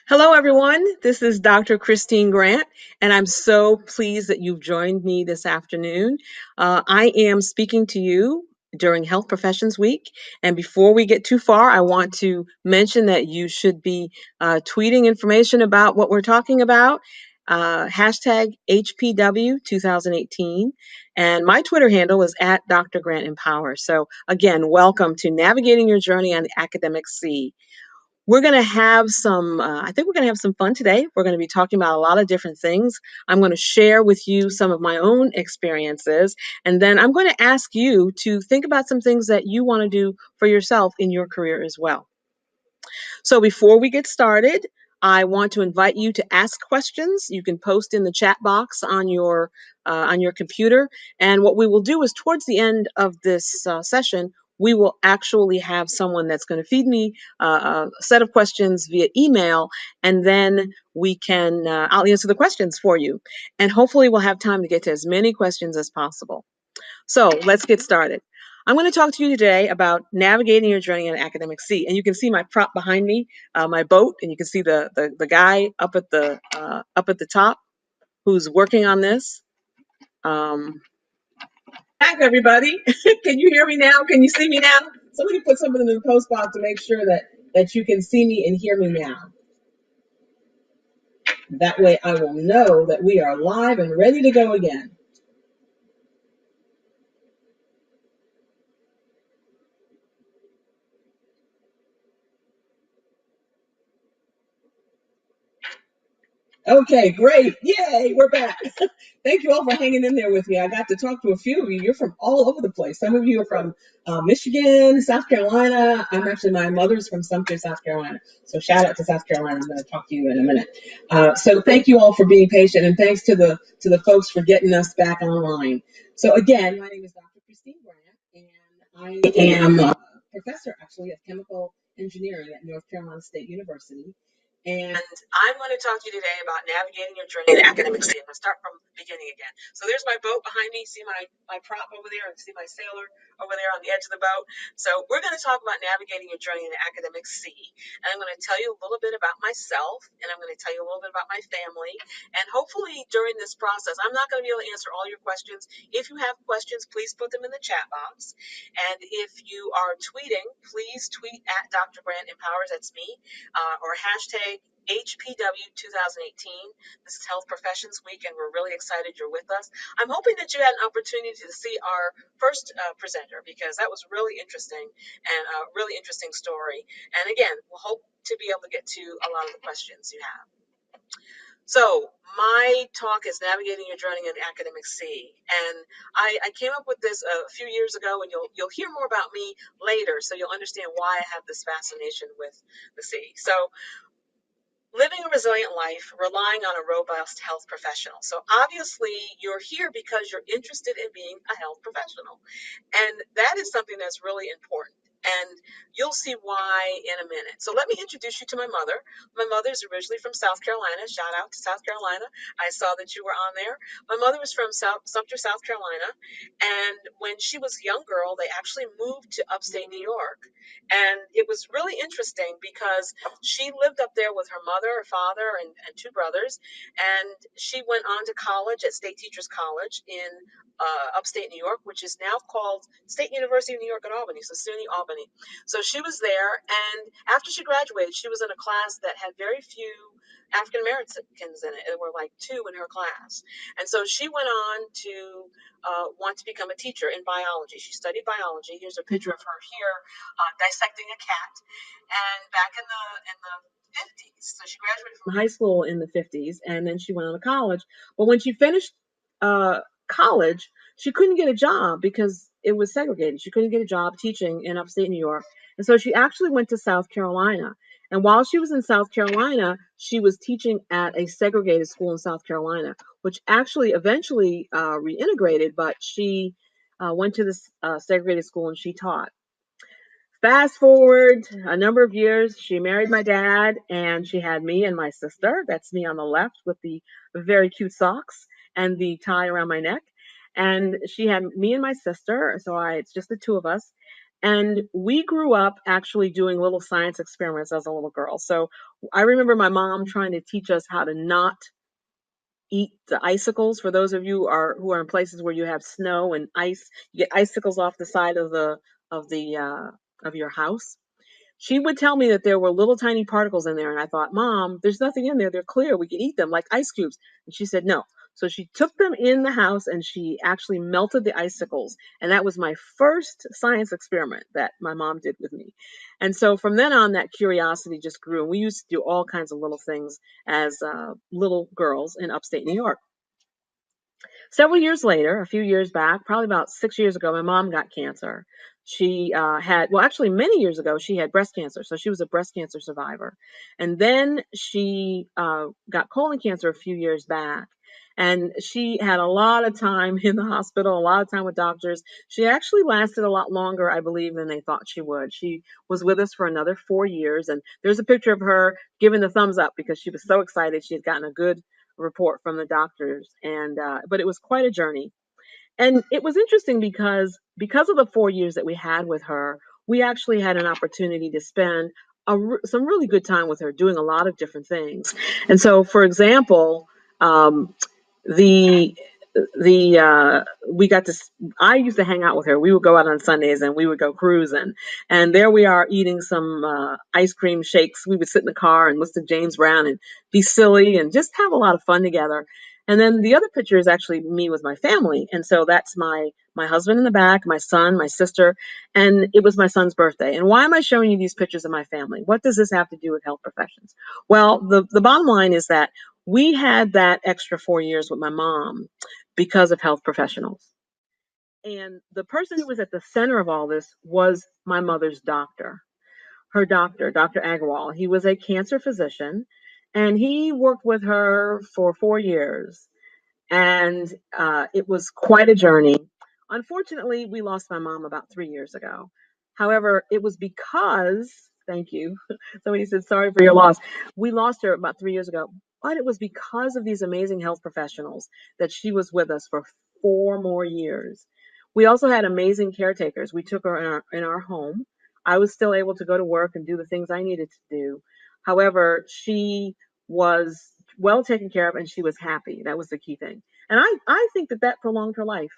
Hello, everyone. This is Dr. Christine Grant, and I'm so pleased that you've joined me this afternoon. I am speaking to you during Health Professions Week. And before we get too far, I want to mention that you should be tweeting information about what we're talking about. Hashtag HPW 2018. And my Twitter handle is at Dr. Grant Empower. So, again, welcome to Navigating Your Journey on the Academic Sea. We're going to have I think we're going to have some fun today. We're going to be talking about a lot of different things. I'm going to share with you some of my own experiences, and then I'm going to ask you to think about some things that you want to do for yourself in your career as well. So before we get started, I want to invite you to ask questions. You can post in the chat box on your computer. And what we will do is towards the end of this session, we will actually have someone that's going to feed me a set of questions via email, and then I'll answer the questions for you. And hopefully we'll have time to get to as many questions as possible. So let's get started. I'm going to talk to you today about navigating your journey on academic sea. And you can see my prop behind me, my boat, and you can see the guy up at the top who's working on this. Back, everybody. Can you hear me now? Can you see me now? Somebody put something in the post box to make sure that you can see me and hear me now. That way I will know that we are live and ready to go again. Okay, great. Yay, we're back. Thank you all for hanging in there with me. I got to talk to a few of you. You're from all over the place. Some of you are from Michigan, South Carolina. My mother's from Sumter, South Carolina. So shout out to South Carolina. I'm going to talk to you in a minute. So thank you all for being patient, and thanks to the folks for getting us back online. So again, my name is Dr. Christine Grant, and I am a professor actually of chemical engineering at North Carolina State University. And I'm going to talk to you today about navigating your journey in academic sea. I'm going to start from the beginning again. So there's my boat behind me. See my prop over there, and see my sailor over there on the edge of the boat. So we're going to talk about navigating your journey in the academic sea. And I'm going to tell you a little bit about myself, and I'm going to tell you a little bit about my family. And hopefully during this process, I'm not going to be able to answer all your questions. If you have questions, please put them in the chat box. And if you are tweeting, please tweet at Dr. Grant Empowers, that's me, or hashtag HPW 2018. This is Health Professions Week, and we're really excited you're with us. I'm hoping that you had an opportunity to see our first presenter, because that was really interesting and a really interesting story. And again, we'll hope to be able to get to a lot of the questions you have. So my talk is navigating your journey in the academic sea, and I came up with this a few years ago, and you'll hear more about me later, so you'll understand why I have this fascination with the sea. So living a resilient life, relying on a robust health professional. So obviously you're here because you're interested in being a health professional. And that is something that's really important. And you'll see why in a minute. So let me introduce you to my mother. My mother is originally from South Carolina. Shout out to South Carolina. I saw that you were on there. My mother was from Sumter, South Carolina. And when she was a young girl, they actually moved to upstate New York. And it was really interesting because she lived up there with her mother, her father, and two brothers. And she went on to college at State Teachers College in upstate New York, which is now called State University of New York at Albany, so SUNY Albany. So she was there, and after she graduated, she was in a class that had very few African Americans in it. There were like two in her class. And so she went on to want to become a teacher in biology. She studied biology. Here's a picture of her here dissecting a cat. And back in the 50s, so she graduated from high school in the 50s, and then she went on to college. But when she finished college, she couldn't get a job because it was segregated. She couldn't get a job teaching in upstate New York. And so she actually went to South Carolina. And while she was in South Carolina, she was teaching at a segregated school in South Carolina, which actually eventually reintegrated, but she went to this segregated school and she taught. Fast forward a number of years, she married my dad, and she had me and my sister. That's me on the left with the very cute socks and the tie around my neck. And she had me and my sister, so it's just the two of us. And we grew up actually doing little science experiments as a little girl. So I remember my mom trying to teach us how to not eat the icicles. For those of you who are in places where you have snow and ice, you get icicles off the side of the of your house. She would tell me that there were little tiny particles in there, and I thought, Mom, there's nothing in there. They're clear. We can eat them like ice cubes. And she said, no. So she took them in the house and she actually melted the icicles. And that was my first science experiment that my mom did with me. And so from then on, that curiosity just grew. And we used to do all kinds of little things as little girls in upstate New York. Several years later, a few years back, probably about 6 years ago, my mom got cancer. She well, actually, many years ago, she had breast cancer. So she was a breast cancer survivor. And then she got colon cancer a few years back. And she had a lot of time in the hospital, a lot of time with doctors. She actually lasted a lot longer, I believe, than they thought she would. She was with us for another 4 years. And there's a picture of her giving the thumbs up because she was so excited. She had gotten a good report from the doctors, and but it was quite a journey. And it was interesting because of the 4 years that we had with her, we actually had an opportunity to spend some really good time with her doing a lot of different things. And so, for example, the we got to I used to hang out with her. We would go out on Sundays and we would go cruising, and there we are eating some ice cream shakes. We would sit in the car and listen to James Brown and be silly and just have a lot of fun together. And then the other picture is actually me with my family, and so that's my husband in the back, my son, my sister, and it was my son's birthday. And why am I showing you these pictures of my family? What does this have to do with health professions? Well, the bottom line is that we had that extra 4 years with my mom because of health professionals. And the person who was at the center of all this was my mother's doctor, her doctor, Dr. Agarwal. He was a cancer physician, and he worked with her for 4 years. And it was quite a journey. Unfortunately, we lost my mom about 3 years ago. However, it was because, thank you, somebody said, sorry for your loss. We lost her about 3 years ago, but it was because of these amazing health professionals that she was with us for 4 more years. We also had amazing caretakers. We took her in our home. I was still able to go to work and do the things I needed to do. However, she was well taken care of and she was happy. That was the key thing. And I think that prolonged her life.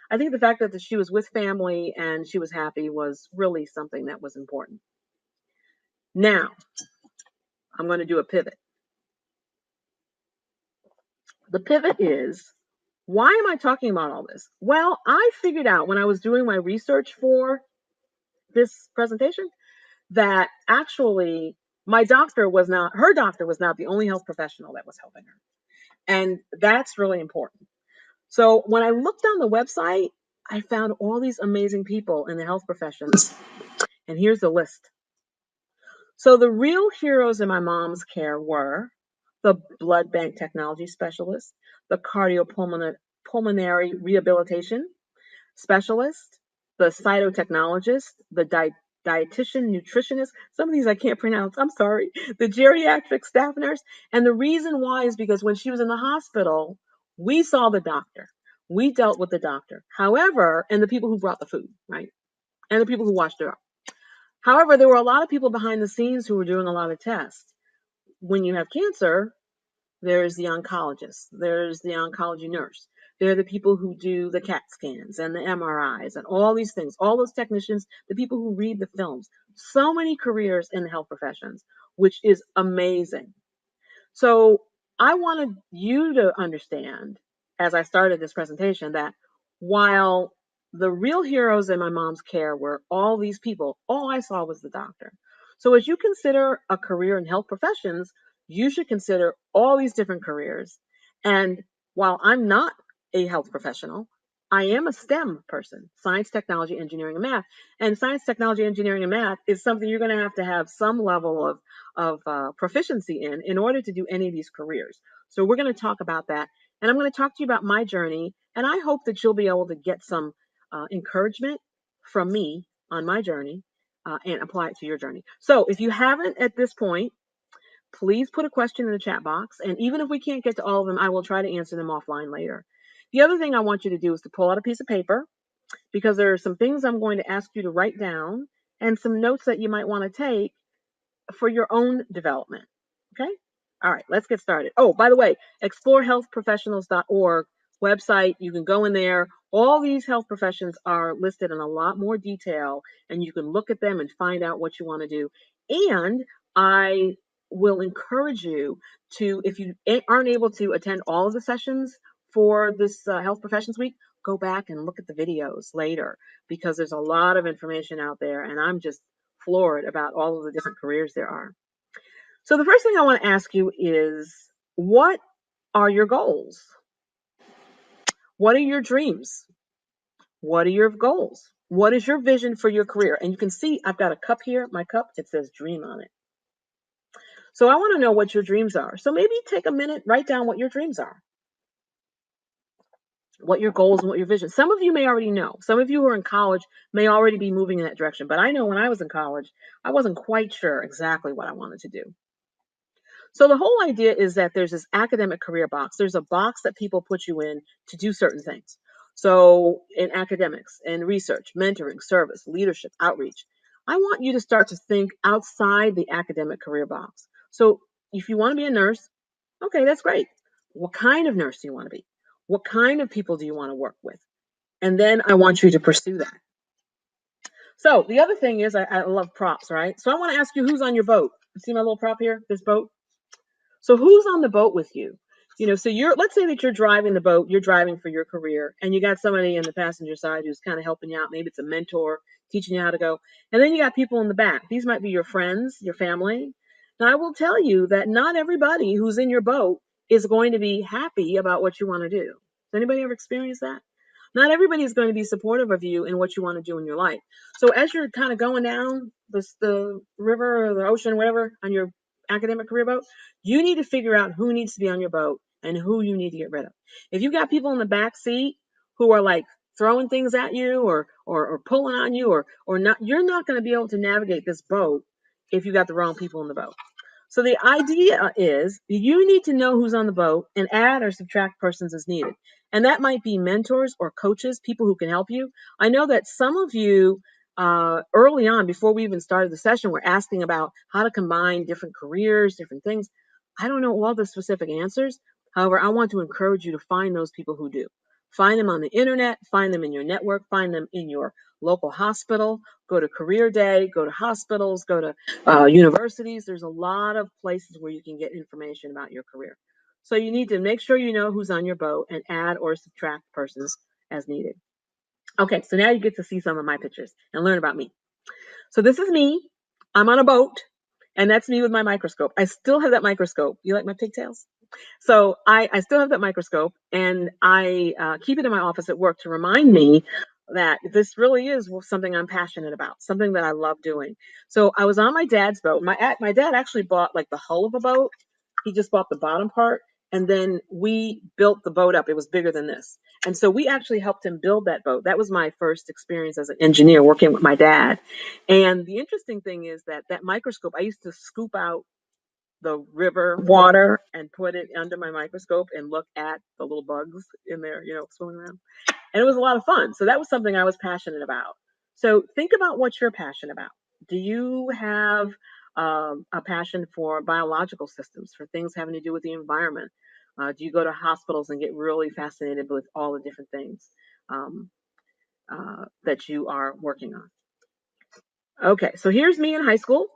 I think the fact that she was with family and she was happy was really something that was important. Now, I'm going to do a pivot. The pivot is, why am I talking about all this? Well, I figured out when I was doing my research for this presentation that actually her doctor was not the only health professional that was helping her. And that's really important. So when I looked on the website, I found all these amazing people in the health professions. And here's the list. So the real heroes in my mom's care were the blood bank technology specialist, the cardiopulmonary rehabilitation specialist, the cytotechnologist, the dietitian, nutritionist. Some of these I can't pronounce. I'm sorry. The geriatric staff nurse. And the reason why is because when she was in the hospital, we saw the doctor. We dealt with the doctor. However, and the people who brought the food, right? And the people who watched her up. However, there were a lot of people behind the scenes who were doing a lot of tests. When you have cancer, there's the oncologist, there's the oncology nurse. They're the people who do the CAT scans and the MRIs and all these things, all those technicians, the people who read the films. So many careers in the health professions, which is amazing. So I wanted you to understand, as I started this presentation, that while the real heroes in my mom's care were all these people, all I saw was the doctor. So as you consider a career in health professions, you should consider all these different careers. And while I'm not a health professional, I am a STEM person, science, technology, engineering, and math. And science, technology, engineering, and math is something you're going to have some level of proficiency in order to do any of these careers. So we're going to talk about that. And I'm going to talk to you about my journey. And I hope that you'll be able to get some encouragement from me on my journey and apply it to your journey. So if you haven't at this point, please put a question in the chat box. And even if we can't get to all of them, I will try to answer them offline later. The other thing I want you to do is to pull out a piece of paper because there are some things I'm going to ask you to write down and some notes that you might want to take for your own development. Okay? All right, let's get started. Oh, by the way, explorehealthprofessionals.org website. You can go in there. All these health professions are listed in a lot more detail, and you can look at them and find out what you want to do. And I will encourage you to, if you aren't able to attend all of the sessions for this Health Professions Week, go back and look at the videos later, because there's a lot of information out there, and I'm just floored about all of the different careers there are. So the first thing I want to ask you is, what are your goals? What are your dreams? What are your goals? What is your vision for your career? And you can see I've got a cup here. My cup, it says dream on it. So I want to know what your dreams are. So maybe take a minute, write down what your dreams are, what your goals and what your vision. Some of you may already know. Some of you who are in college may already be moving in that direction. But I know when I was in college, I wasn't quite sure exactly what I wanted to do. So the whole idea is that there's this academic career box. There's a box that people put you in to do certain things. So in academics and research, mentoring, service, leadership, outreach, I want you to start to think outside the academic career box. So if you want to be a nurse, okay, that's great. What kind of nurse do you want to be? What kind of people do you want to work with? And then I want you to pursue that. So the other thing is, I love props, right? So I want to ask you, who's on your boat? See my little prop here, this boat? So who's on the boat with you? So let's say that you're driving the boat, you're driving for your career, and you got somebody in the passenger side who's kind of helping you out. Maybe it's a mentor teaching you how to go. And then you got people in the back. These might be your friends, your family. Now, I will tell you that not everybody who's in your boat is going to be happy about what you want to do. Has anybody ever experienced that? Not everybody is going to be supportive of you in what you want to do in your life. So as you're kind of going down the river or the ocean, whatever, on your academic career boat, you need to figure out who needs to be on your boat and who you need to get rid of. If you've got people in the back seat who are like throwing things at you or pulling on you or not, you're not going to be able to navigate this boat if you got the wrong people in the boat. So the idea is you need to know who's on the boat and add or subtract persons as needed. And that might be mentors or coaches, people who can help you. I know that some of you early on, before we even started the session, were asking about how to combine different careers, different things. I don't know all the specific answers. However, I want to encourage you to find those people who do. Find them on the internet, find them in your network, find them in your local hospital, go to career day, go to hospitals, go to universities. There's a lot of places where you can get information about your career. So you need to make sure you know who's on your boat and add or subtract persons as needed. Okay, so now you get to see some of my pictures and learn about me. So this is me. I'm on a boat, and that's me with my microscope. I still have that microscope. You like my pigtails? So I still have that microscope, and I keep it in my office at work to remind me that this really is something I'm passionate about, something that I love doing. So I was on my dad's boat. My dad actually bought like the hull of a boat. He just bought the bottom part, and then we built the boat up. It was bigger than this. And so we actually helped him build that boat. That was my first experience as an engineer working with my dad. And the interesting thing is that microscope, I used to scoop out the river water and put it under my microscope and look at the little bugs in there, swimming around. And it was a lot of fun. So that was something I was passionate about. So think about what you're passionate about. Do you have a passion for biological systems, for things having to do with the environment? Do you go to hospitals and get really fascinated with all the different things that you are working on? Okay, so here's me in high school.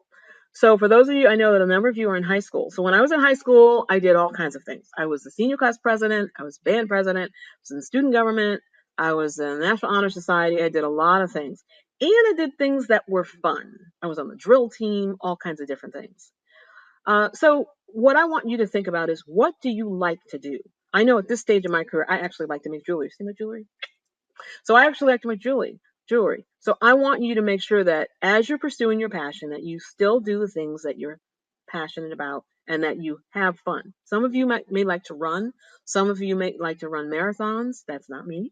So for those of you, I know that a number of you are in high school. So when I was in high school, I did all kinds of things. I was the senior class president. I was band president. I was in student government. I was in the National Honor Society. I did a lot of things. And I did things that were fun. I was on the drill team, all kinds of different things. So what I want you to think about is, what do you like to do? I know at this stage of my career, I actually like to make jewelry. See my jewelry? So I actually like to make jewelry. So I want you to make sure that as you're pursuing your passion, that you still do the things that you're passionate about and that you have fun. Some of you may like to run. Some of you may like to run marathons. That's not me.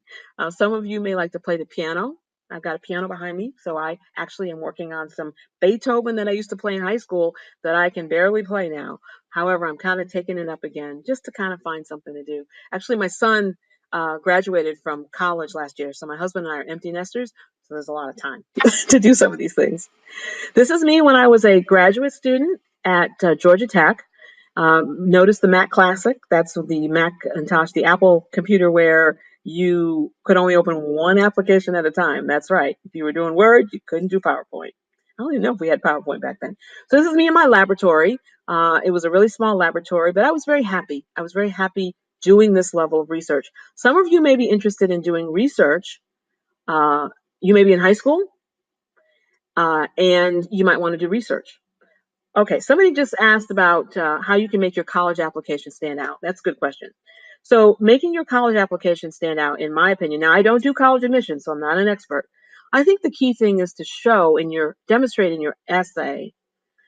Some of you may like to play the piano. I've got a piano behind me. So I actually am working on some Beethoven that I used to play in high school that I can barely play now. However, I'm kind of taking it up again just to kind of find something to do. Actually, my son, graduated from college last year. So my husband and I are empty nesters. So there's a lot of time to do some of these things. This is me when I was a graduate student at Georgia Tech. Notice the Mac Classic. That's the Macintosh, the Apple computer where you could only open one application at a time. That's right. If you were doing Word, you couldn't do PowerPoint. I don't even know if we had PowerPoint back then. So this is me in my laboratory. It was a really small laboratory, but I was very happy. I was very happy doing this level of research. Some of you may be interested in doing research. You may be in high school, and you might want to do research. Okay, somebody just asked about how you can make your college application stand out. That's a good question. So making your college application stand out, in my opinion, now I don't do college admissions, so I'm not an expert. I think the key thing is to demonstrate in your essay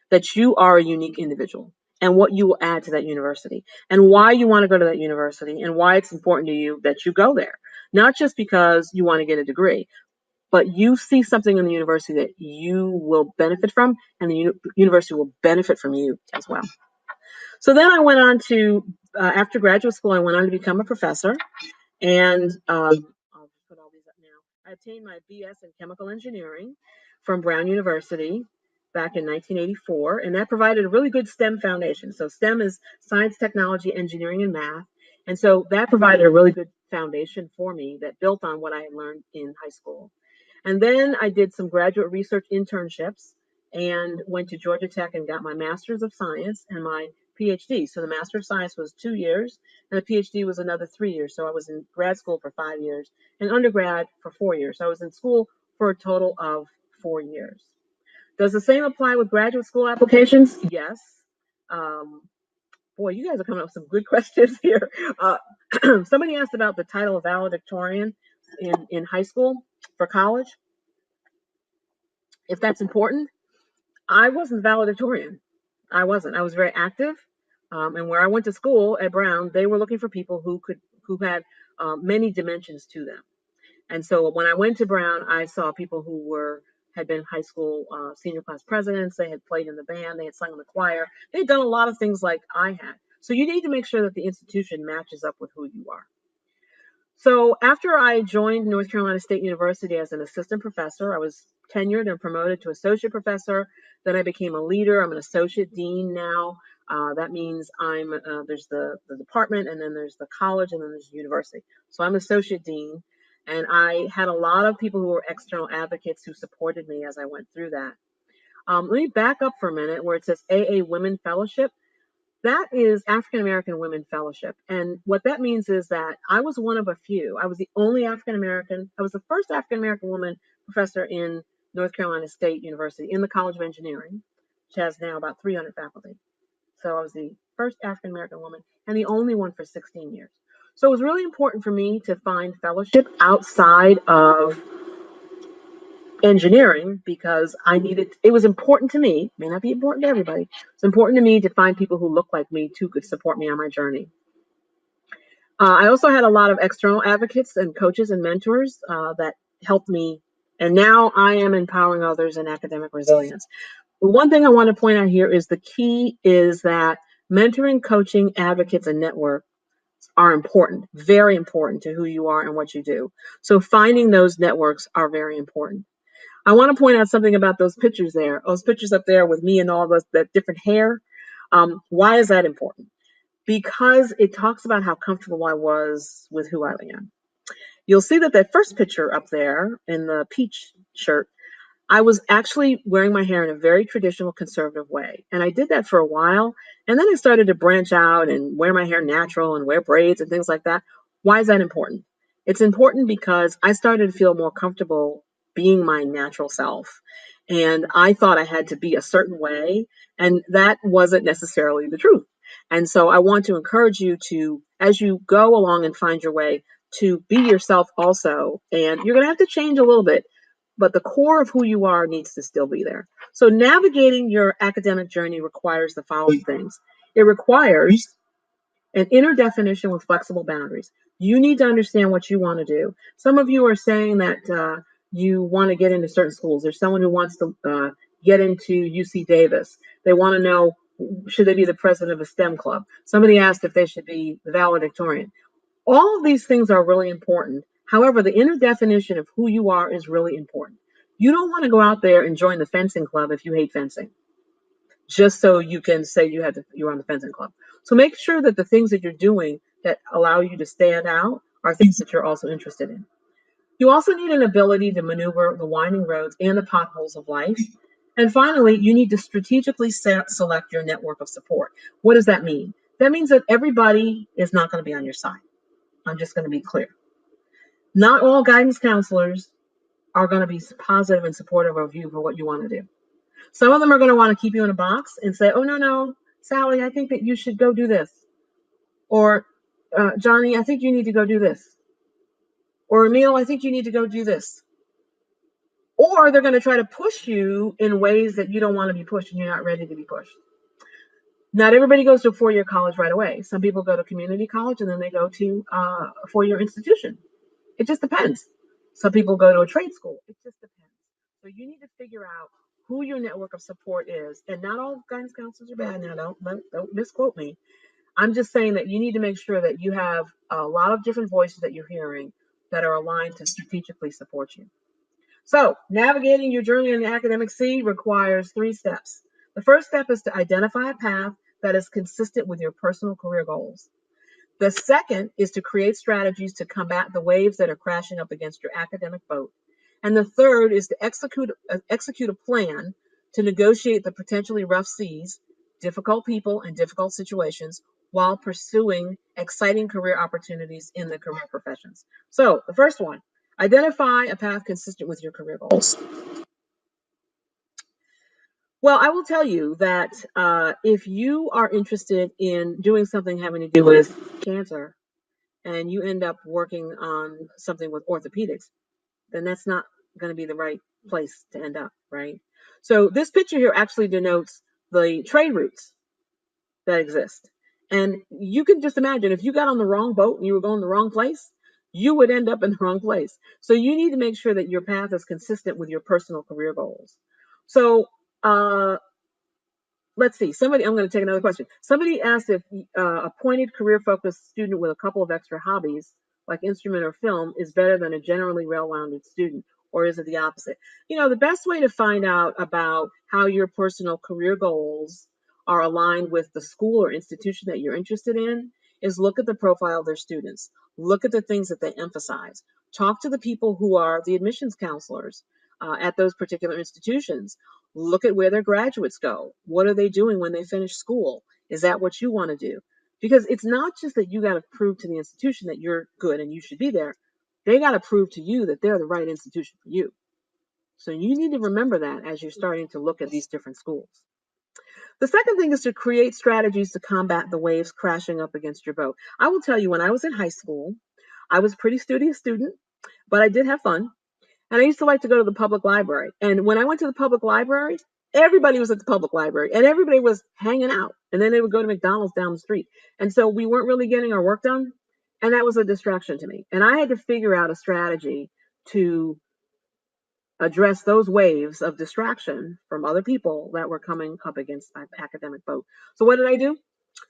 that you are a unique individual and what you will add to that university and why you want to go to that university and why it's important to you that you go there. Not just because you want to get a degree, but you see something in the university that you will benefit from, and the university will benefit from you as well. So then I went on to, after graduate school, I went on to become a professor, and I'll put all these up now. I obtained my BS in chemical engineering from Brown University back in 1984, and that provided a really good STEM foundation. So STEM is science, technology, engineering, and math. And so that provided a really good foundation for me that built on what I had learned in high school. And then I did some graduate research internships and went to Georgia Tech and got my Master's of Science and my PhD. So the Master of Science was 2 years and the PhD was another 3 years. So I was in grad school for 5 years and undergrad for 4 years. So I was in school for a total of 4 years. Does the same apply with graduate school applications? Yes. Boy, you guys are coming up with some good questions here. Somebody asked about the title of valedictorian in high school for college. If that's important, I wasn't valedictorian. I wasn't. I was very active. And where I went to school at Brown, they were looking for people who had many dimensions to them. And so when I went to Brown, I saw people who had been high school senior class presidents. They had played in the band. They had sung in the choir. They'd done a lot of things like I had. So you need to make sure that the institution matches up with who you are. So after I joined North Carolina State University as an assistant professor, I was tenured and promoted to associate professor. Then I became a leader. I'm an associate dean now. That means there's the department, and then there's the college, and then there's the university. So I'm associate dean, and I had a lot of people who were external advocates who supported me as I went through that. Let me back up for a minute where it says AA Women Fellowship. That is African American Women Fellowship. And what that means is that I was one of a few. I was the only African American. I was the first African American woman professor in North Carolina State University in the College of Engineering, which has now about 300 faculty. So I was the first African American woman and the only one for 16 years. So it was really important for me to find fellowship outside of engineering because it was important to me, may not be important to everybody. It's important to me to find people who look like me too could support me on my journey. I also had a lot of external advocates and coaches and mentors that helped me. And now I am empowering others in academic resilience. One thing I want to point out here is the key is that mentoring, coaching, advocates, and network are important, very important to who you are and what you do. So finding those networks are very important. I want to point out something about those pictures there. Those pictures up there with me and all that different hair. Why is that important? Because it talks about how comfortable I was with who I am. You'll see that first picture up there in the peach shirt, I was actually wearing my hair in a very traditional conservative way. And I did that for a while. And then I started to branch out and wear my hair natural and wear braids and things like that. Why is that important? It's important because I started to feel more comfortable being my natural self. And I thought I had to be a certain way. And that wasn't necessarily the truth. And so I want to encourage you to, as you go along and find your way, to be yourself also. And you're going to have to change a little bit, but the core of who you are needs to still be there. So navigating your academic journey requires the following things. It requires an inner definition with flexible boundaries. You need to understand what you want to do. Some of you are saying that you want to get into certain schools. There's someone who wants to get into UC Davis. They want to know, should they be the president of a STEM club? Somebody asked if they should be the valedictorian. All of these things are really important. However, the inner definition of who you are is really important. You don't want to go out there and join the fencing club if you hate fencing, just so you can say you're on the fencing club. So make sure that the things that you're doing that allow you to stand out are things that you're also interested in. You also need an ability to maneuver the winding roads and the potholes of life. And finally, you need to strategically select your network of support. What does that mean? That means that everybody is not going to be on your side. I'm just going to be clear. Not all guidance counselors are going to be positive and supportive of you for what you want to do. Some of them are going to want to keep you in a box and say, oh, no, Sally, I think that you should go do this. Or, Johnny, I think you need to go do this. Or, Emil, I think you need to go do this. Or they're going to try to push you in ways that you don't want to be pushed and you're not ready to be pushed. Not everybody goes to a 4-year college right away. Some people go to community college and then they go to a 4-year institution. It just depends. Some people go to a trade school. It just depends. So you need to figure out who your network of support is. And not all guidance counselors are bad. Now, don't misquote me. I'm just saying that you need to make sure that you have a lot of different voices that you're hearing that are aligned to strategically support you. So navigating your journey in the academic sea requires 3 steps. The first step is to identify a path that is consistent with your personal career goals. The second is to create strategies to combat the waves that are crashing up against your academic boat. And the third is to execute a plan to negotiate the potentially rough seas, difficult people, and difficult situations while pursuing exciting career opportunities in the career professions. So the first one, identify a path consistent with your career goals. Well, I will tell you that if you are interested in doing something having to do with cancer and you end up working on something with orthopedics, then that's not going to be the right place to end up, right? So this picture here actually denotes the trade routes that exist. And you can just imagine if you got on the wrong boat and you were going the wrong place, you would end up in the wrong place. So you need to make sure that your path is consistent with your personal career goals. So let's see. I'm going to take another question. Somebody asked if a pointed career-focused student with a couple of extra hobbies, like instrument or film, is better than a generally well-rounded student, or is it the opposite? The best way to find out about how your personal career goals are aligned with the school or institution that you're interested in is look at the profile of their students. Look at the things that they emphasize. Talk to the people who are the admissions counselors at those particular institutions. Look at where their graduates go. What are they doing when they finish school? Is that what you want to do? Because it's not just that you got to prove to the institution that you're good and you should be there. They got to prove to you that they're the right institution for you. So you need to remember that as you're starting to look at these different schools. The second thing is to create strategies to combat the waves crashing up against your boat. I will tell you, when I was in high school, I was a pretty studious student, but I did have fun. And I used to like to go to the public library. And when I went to the public library, everybody was at the public library and everybody was hanging out. And then they would go to McDonald's down the street. And so we weren't really getting our work done. And that was a distraction to me. And I had to figure out a strategy to address those waves of distraction from other people that were coming up against my academic boat. So what did I do?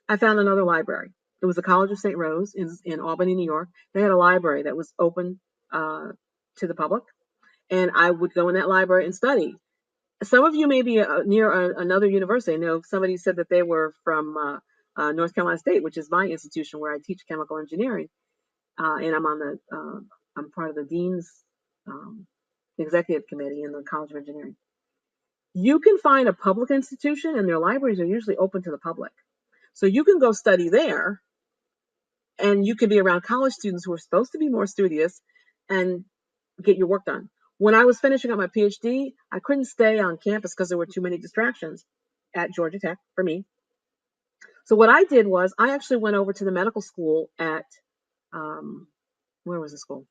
I found another library. It was the College of St. Rose in Albany, New York. They had a library that was open to the public. And I would go in that library and study. Some of you may be near another university. I know somebody said that they were from North Carolina State, which is my institution where I teach chemical engineering. And I'm part of the Dean's Executive Committee in the College of Engineering. You can find a public institution and their libraries are usually open to the public. So you can go study there and you can be around college students who are supposed to be more studious and get your work done. When I was finishing up my PhD, I couldn't stay on campus because there were too many distractions at Georgia Tech for me. So what I did was I actually went over to the medical school at, where was the school?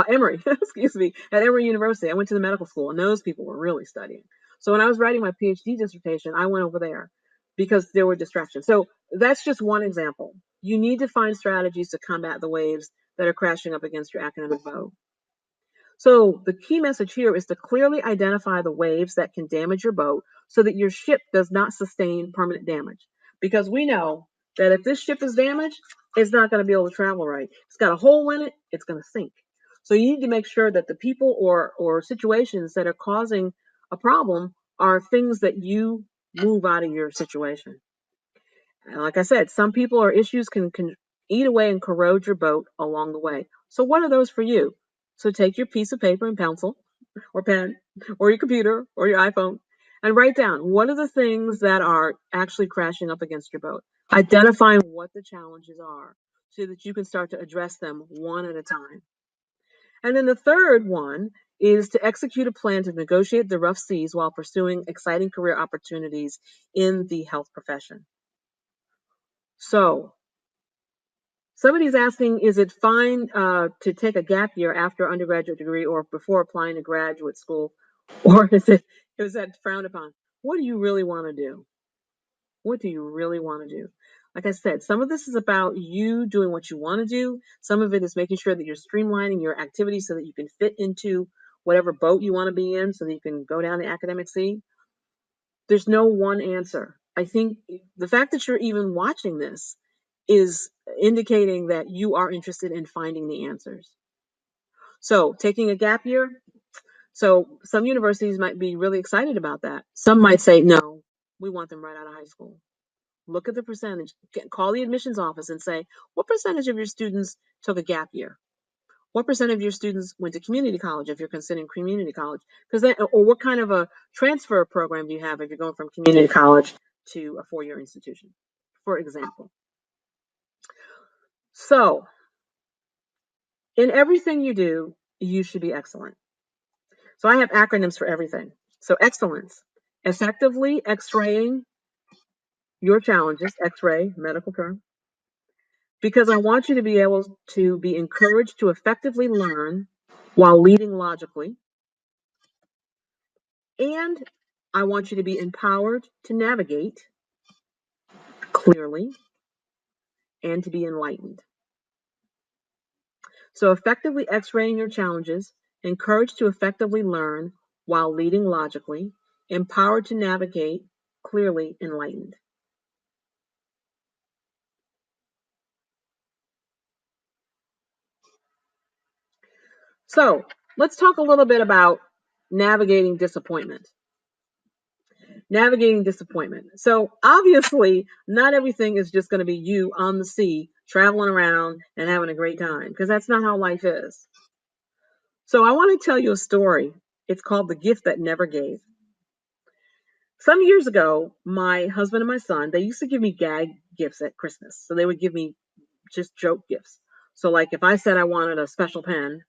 Emory, excuse me, at Emory University. I went to the medical school and those people were really studying. So when I was writing my PhD dissertation, I went over there because there were distractions. So that's just one example. You need to find strategies to combat the waves that are crashing up against your academic boat. So the key message here is to clearly identify the waves that can damage your boat so that your ship does not sustain permanent damage. Because we know that if this ship is damaged, it's not going to be able to travel right. It's got a hole in it, it's going to sink. So you need to make sure that the people or situations that are causing a problem are things that you move out of your situation. And like I said, some people or issues can eat away and corrode your boat along the way. So what are those for you? So take your piece of paper and pencil or pen or your computer or your iPhone and write down what are the things that are actually crashing up against your boat. Identifying what the challenges are so that you can start to address them one at a time. And then the third one is to execute a plan to negotiate the rough seas while pursuing exciting career opportunities in the health profession. So somebody's asking, is it fine to take a gap year after undergraduate degree or before applying to graduate school? Or is that frowned upon? What do you really want to do? What do you really want to do? Like I said, some of this is about you doing what you want to do. Some of it is making sure that you're streamlining your activities so that you can fit into whatever boat you want to be in so that you can go down the academic sea. There's no one answer. I think the fact that you're even watching this is indicating that you are interested in finding the answers. So taking a gap year, so some universities might be really excited about that. Some might say, no, we want them right out of high school. Look at the percentage. Call the admissions office and say, what percentage of your students took a gap year? What percent of your students went to community college if you're considering community college? Or what kind of a transfer program do you have if you're going from community college to a four-year institution, for example? So in everything you do, you should be excellent. So I have acronyms for everything. So excellence, effectively x-raying your challenges, x-ray, medical term, because I want you to be able to be encouraged to effectively learn while leading logically. And I want you to be empowered to navigate clearly and to be enlightened. So effectively x-raying your challenges, encouraged to effectively learn while leading logically, empowered to navigate clearly, enlightened. So let's talk a little bit about navigating disappointment. Navigating disappointment. So obviously, not everything is just going to be you on the sea, traveling around and having a great time, because that's not how life is. So I want to tell you a story. It's called The Gift That Never Gave. Some years ago, my husband and my son, they used to give me gag gifts at Christmas. So they would give me just joke gifts. So like if I said I wanted a special pen,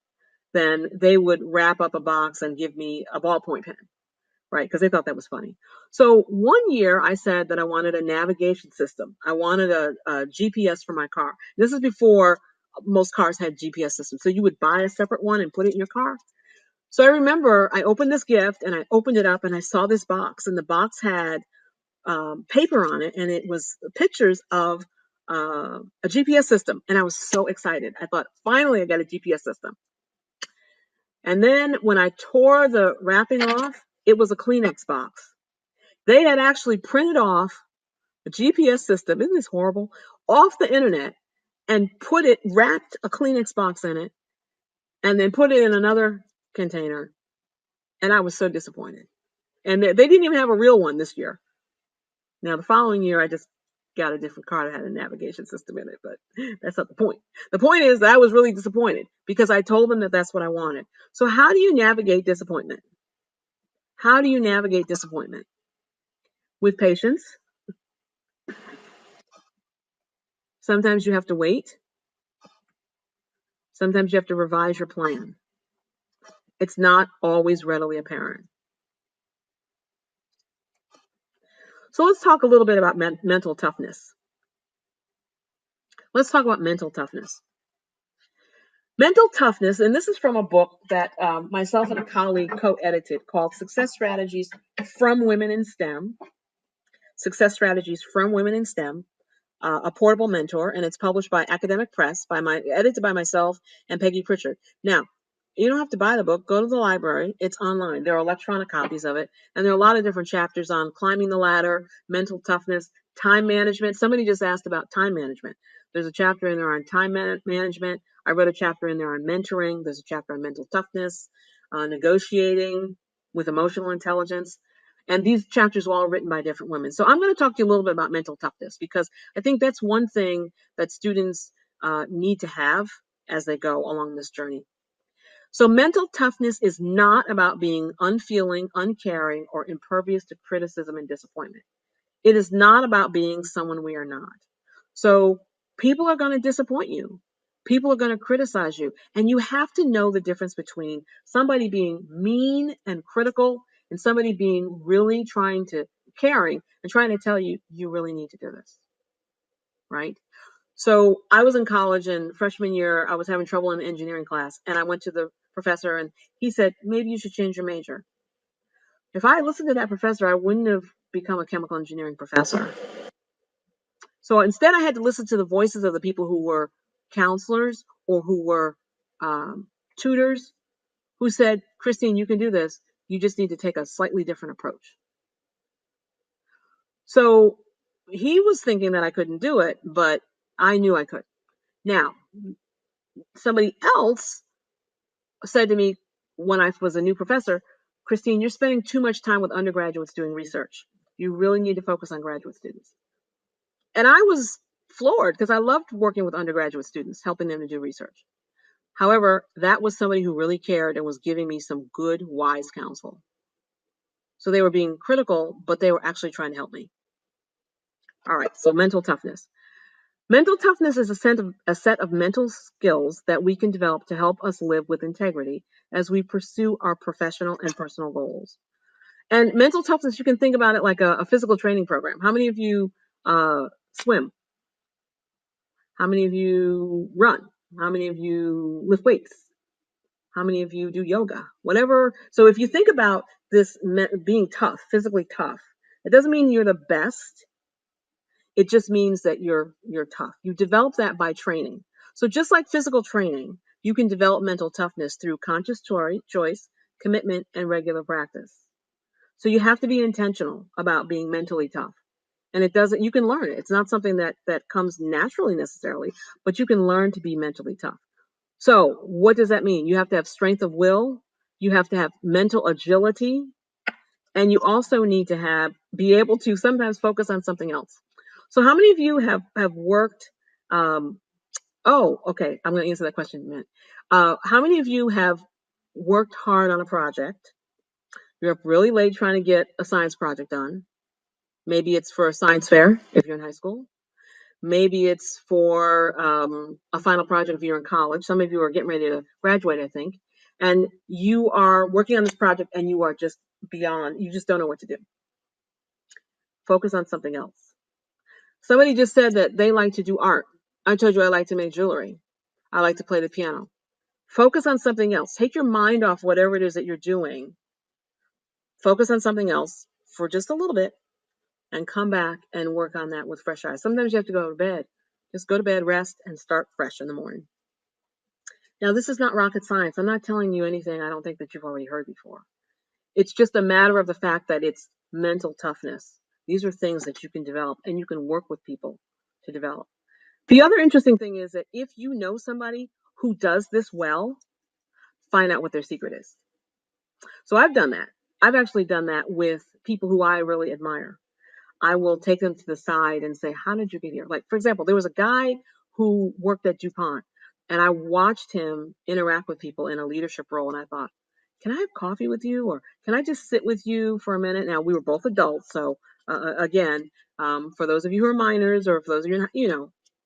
then they would wrap up a box and give me a ballpoint pen, right? Because they thought that was funny. So one year I said that I wanted a navigation system. I wanted a GPS for my car. This is before most cars had GPS systems. So you would buy a separate one and put it in your car. So I remember I opened this gift and I opened it up and I saw this box, and the box had paper on it, and it was pictures of a GPS system. And I was so excited. I thought, finally, I got a GPS system. And then when I tore the wrapping off, it was a Kleenex box. They had actually printed off a GPS system, isn't this horrible, off the internet and wrapped a Kleenex box in it, and then put it in another container. And I was so disappointed. And they didn't even have a real one this year. Now, the following year, I just got a different car that had a navigation system in it, but that's not the point. The point is that I was really disappointed because I told them that that's what I wanted. So how do you navigate disappointment? How do you navigate disappointment? With patience. Sometimes you have to wait. Sometimes you have to revise your plan. It's not always readily apparent. So let's talk a little bit about mental toughness. Let's talk about mental toughness. Mental toughness, and this is from a book that myself and a colleague co-edited called Success Strategies from Women in STEM. Success Strategies from Women in STEM, a portable mentor, and it's published by Academic Press, edited by myself and Peggy Pritchard. Now, you don't have to buy the book. Go to the library. It's online. There are electronic copies of it, and there are a lot of different chapters on climbing the ladder, mental toughness, time management. Somebody just asked about time management. There's a chapter in there on time management. I wrote a chapter in there on mentoring. There's a chapter on mental toughness, negotiating with emotional intelligence. And these chapters were all written by different women. So I'm going to talk to you a little bit about mental toughness, because I think that's one thing that students need to have as they go along this journey. So mental toughness is not about being unfeeling, uncaring, or impervious to criticism and disappointment. It is not about being someone we are not. So people are going to disappoint you. People are going to criticize you. And you have to know the difference between somebody being mean and critical and somebody being really caring and trying to tell you, you really need to do this. Right? So I was in college, and freshman year, I was having trouble in the engineering class. And I went to the professor and he said, maybe you should change your major. If I listened to that professor, I wouldn't have become a chemical engineering professor. So instead, I had to listen to the voices of the people who were counselors or who were tutors who said, Christine, you can do this. You just need to take a slightly different approach. So he was thinking that I couldn't do it, but I knew I could. Now, somebody else said to me when I was a new professor, Christine, you're spending too much time with undergraduates doing research. You really need to focus on graduate students. And I was floored because I loved working with undergraduate students, helping them to do research. However, that was somebody who really cared and was giving me some good, wise counsel. So they were being critical, but they were actually trying to help me. All right, so mental toughness. Mental toughness is a set of mental skills that we can develop to help us live with integrity as we pursue our professional and personal goals. And mental toughness, you can think about it like a physical training program. How many of you swim? How many of you run? How many of you lift weights? How many of you do yoga? Whatever. So if you think about this being tough, physically tough, it doesn't mean you're the best. It just means that you're tough. You develop that by training. So just like physical training, you can develop mental toughness through conscious choice, commitment, and regular practice. So you have to be intentional about being mentally tough. And you can learn it. It's not something that comes naturally necessarily, but you can learn to be mentally tough. So what does that mean? You have to have strength of will. You have to have mental agility. And you also need to be able to sometimes focus on something else. So how many of you have worked? Okay. I'm going to answer that question in a minute. How many of you have worked hard on a project? You're up really late trying to get a science project done. Maybe it's for a science fair if you're in high school. Maybe it's for a final project if you're in college. Some of you are getting ready to graduate, I think. And you are working on this project and you are just you just don't know what to do. Focus on something else. Somebody just said that they like to do art. I told you I like to make jewelry. I like to play the piano. Focus on something else. Take your mind off whatever it is that you're doing. Focus on something else for just a little bit and come back and work on that with fresh eyes. Sometimes you have to go to bed. Just go to bed, rest, and start fresh in the morning. Now, this is not rocket science. I'm not telling you anything I don't think that you've already heard before. It's just a matter of the fact that it's mental toughness. These are things that you can develop and you can work with people to develop. The other interesting thing is that if you know somebody who does this well, find out what their secret is. So I've done that. I've actually done that with people who I really admire. I will take them to the side and say, how did you get here? Like, for example, there was a guy who worked at DuPont and I watched him interact with people in a leadership role. And I thought, can I have coffee with you? Or can I just sit with you for a minute? Now, we were both adults. So again, for those of you who are minors or for those of you,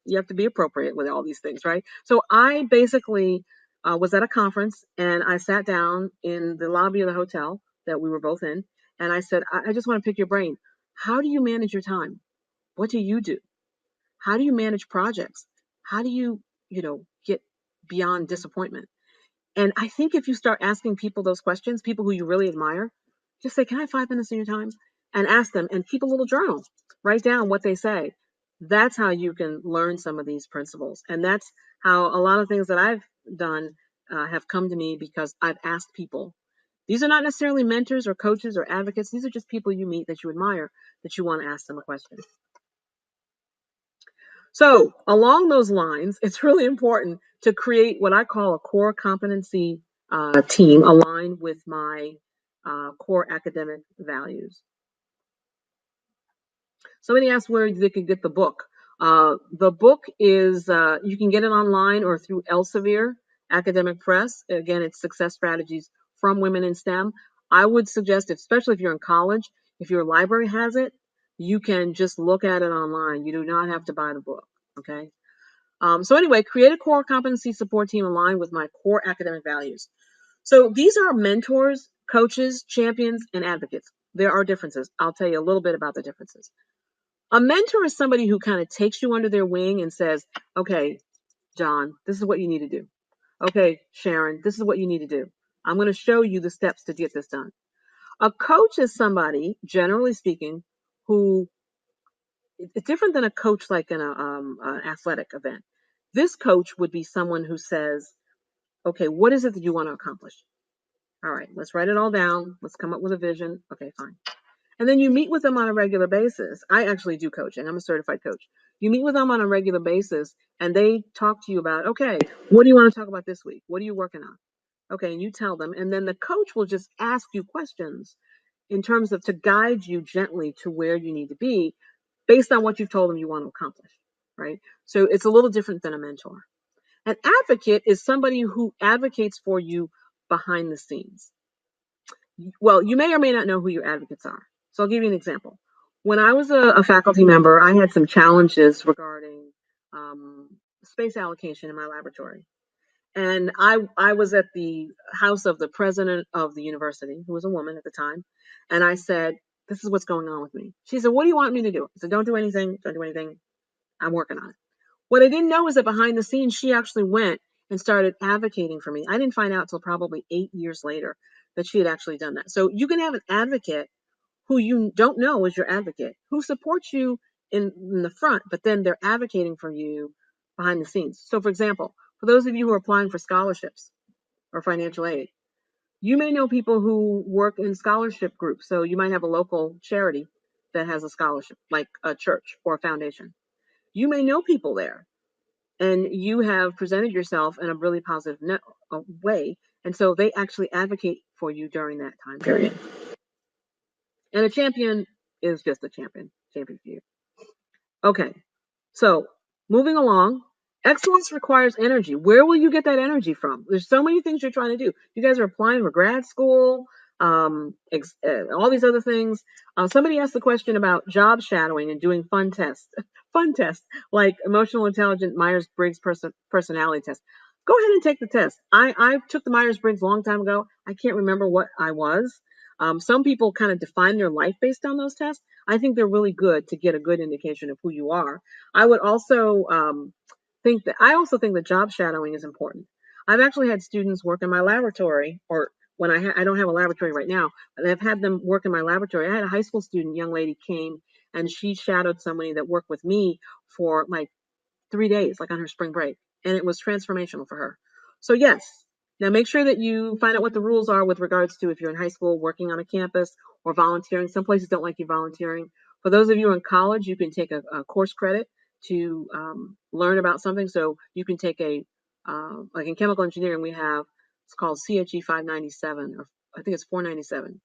you have to be appropriate with all these things, right? So I basically was at a conference and I sat down in the lobby of the hotel that we were both in. And I said, I just want to pick your brain. How do you manage your time? What do you do? How do you manage projects? How do you, get beyond disappointment? And I think if you start asking people those questions, people who you really admire, just say, can I have 5 minutes of your time? And ask them and keep a little journal. Write down what they say. That's how you can learn some of these principles. And that's how a lot of things that I've done have come to me because I've asked people. These are not necessarily mentors or coaches or advocates. These are just people you meet that you admire that you want to ask them a question. So along those lines, it's really important to create what I call a core competency team aligned with my core academic values. Somebody asked where they could get the book. The book is, you can get it online or through Elsevier Academic Press. Again, it's Success Strategies from Women in STEM. I would suggest, especially if you're in college, if your library has it, you can just look at it online. You do not have to buy the book, okay? So anyway, create a core competency support team aligned with my core academic values. So these are mentors, coaches, champions, and advocates. There are differences. I'll tell you a little bit about the differences. A mentor is somebody who kind of takes you under their wing and says, okay, John, this is what you need to do. Okay, Sharon, this is what you need to do. I'm going to show you the steps to get this done. A coach is somebody, generally speaking, who it's different than a coach like in an athletic event. This coach would be someone who says, okay, what is it that you want to accomplish? All right, let's write it all down. Let's come up with a vision. Okay, fine. And then you meet with them on a regular basis. I actually do coaching. I'm a certified coach. You meet with them on a regular basis and they talk to you about, okay, what do you want to talk about this week? What are you working on? Okay, and you tell them. And then the coach will just ask you questions in terms of to guide you gently to where you need to be based on what you've told them you want to accomplish, right? So it's a little different than a mentor. An advocate is somebody who advocates for you behind the scenes. Well, you may or may not know who your advocates are. So I'll give you an example. When I was a faculty member, I had some challenges regarding space allocation in my laboratory. And I was at the house of the president of the university, who was a woman at the time. And I said, this is what's going on with me. She said, what do you want me to do? I said, don't do anything. Don't do anything. I'm working on it. What I didn't know is that behind the scenes, she actually went and started advocating for me. I didn't find out until probably 8 years later that she had actually done that. So you can have an advocate who you don't know is your advocate, who supports you in the front, but then they're advocating for you behind the scenes. So, for example, for those of you who are applying for scholarships or financial aid, you may know people who work in scholarship groups. So you might have a local charity that has a scholarship, like a church or a foundation. You may know people there and you have presented yourself in a really positive way. And so they actually advocate for you during that time period. And a champion is just a champion for you. Okay, so moving along, excellence requires energy. Where will you get that energy from? There's so many things you're trying to do. You guys are applying for grad school, all these other things. Somebody asked the question about job shadowing and doing fun tests, fun tests like emotional intelligence Myers-Briggs personality test. Go ahead and take the test. I took the Myers-Briggs a long time ago. I can't remember what I was. Some people kind of define their life based on those tests. I think they're really good to get a good indication of who you are. I would also think that job shadowing is important. I've actually had students work in my laboratory, or when I don't have a laboratory right now, but I've had them work in my laboratory. I had a high school student, young lady, came and she shadowed somebody that worked with me for like 3 days, like on her spring break, and it was transformational for her. So yes, now make sure that you find out what the rules are with regards to if you're in high school, working on a campus, or volunteering. Some places don't like you volunteering. For those of you in college, you can take a course credit to learn about something. So you can take like in chemical engineering, we have, it's called CHE 597, or I think it's 497,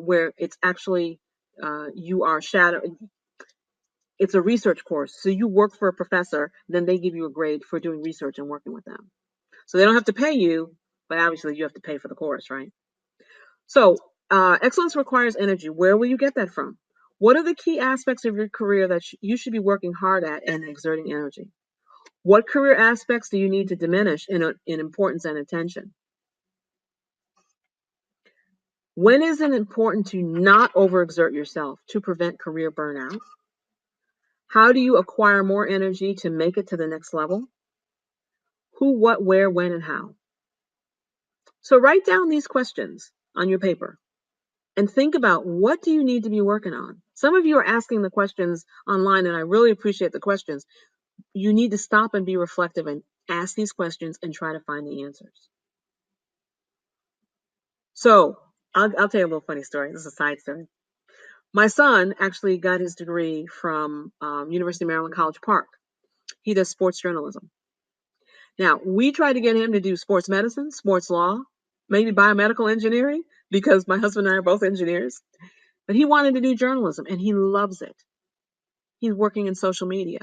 where it's actually, you are it's a research course. So you work for a professor, then they give you a grade for doing research and working with them. So they don't have to pay you, but obviously you have to pay for the course, right? So excellence requires energy. Where will you get that from? What are the key aspects of your career that you should be working hard at and exerting energy? What career aspects do you need to diminish in importance and attention? When is it important to not overexert yourself to prevent career burnout? How do you acquire more energy to make it to the next level? Who, what, where, when, and how? So write down these questions on your paper and think about, what do you need to be working on? Some of you are asking the questions online, and I really appreciate the questions. You need to stop and be reflective and ask these questions and try to find the answers. So I'll tell you a little funny story. This is a side story. My son actually got his degree from University of Maryland, College Park. He does sports journalism. Now, we tried to get him to do sports medicine, sports law, maybe biomedical engineering, because my husband and I are both engineers. But he wanted to do journalism, and he loves it. He's working in social media.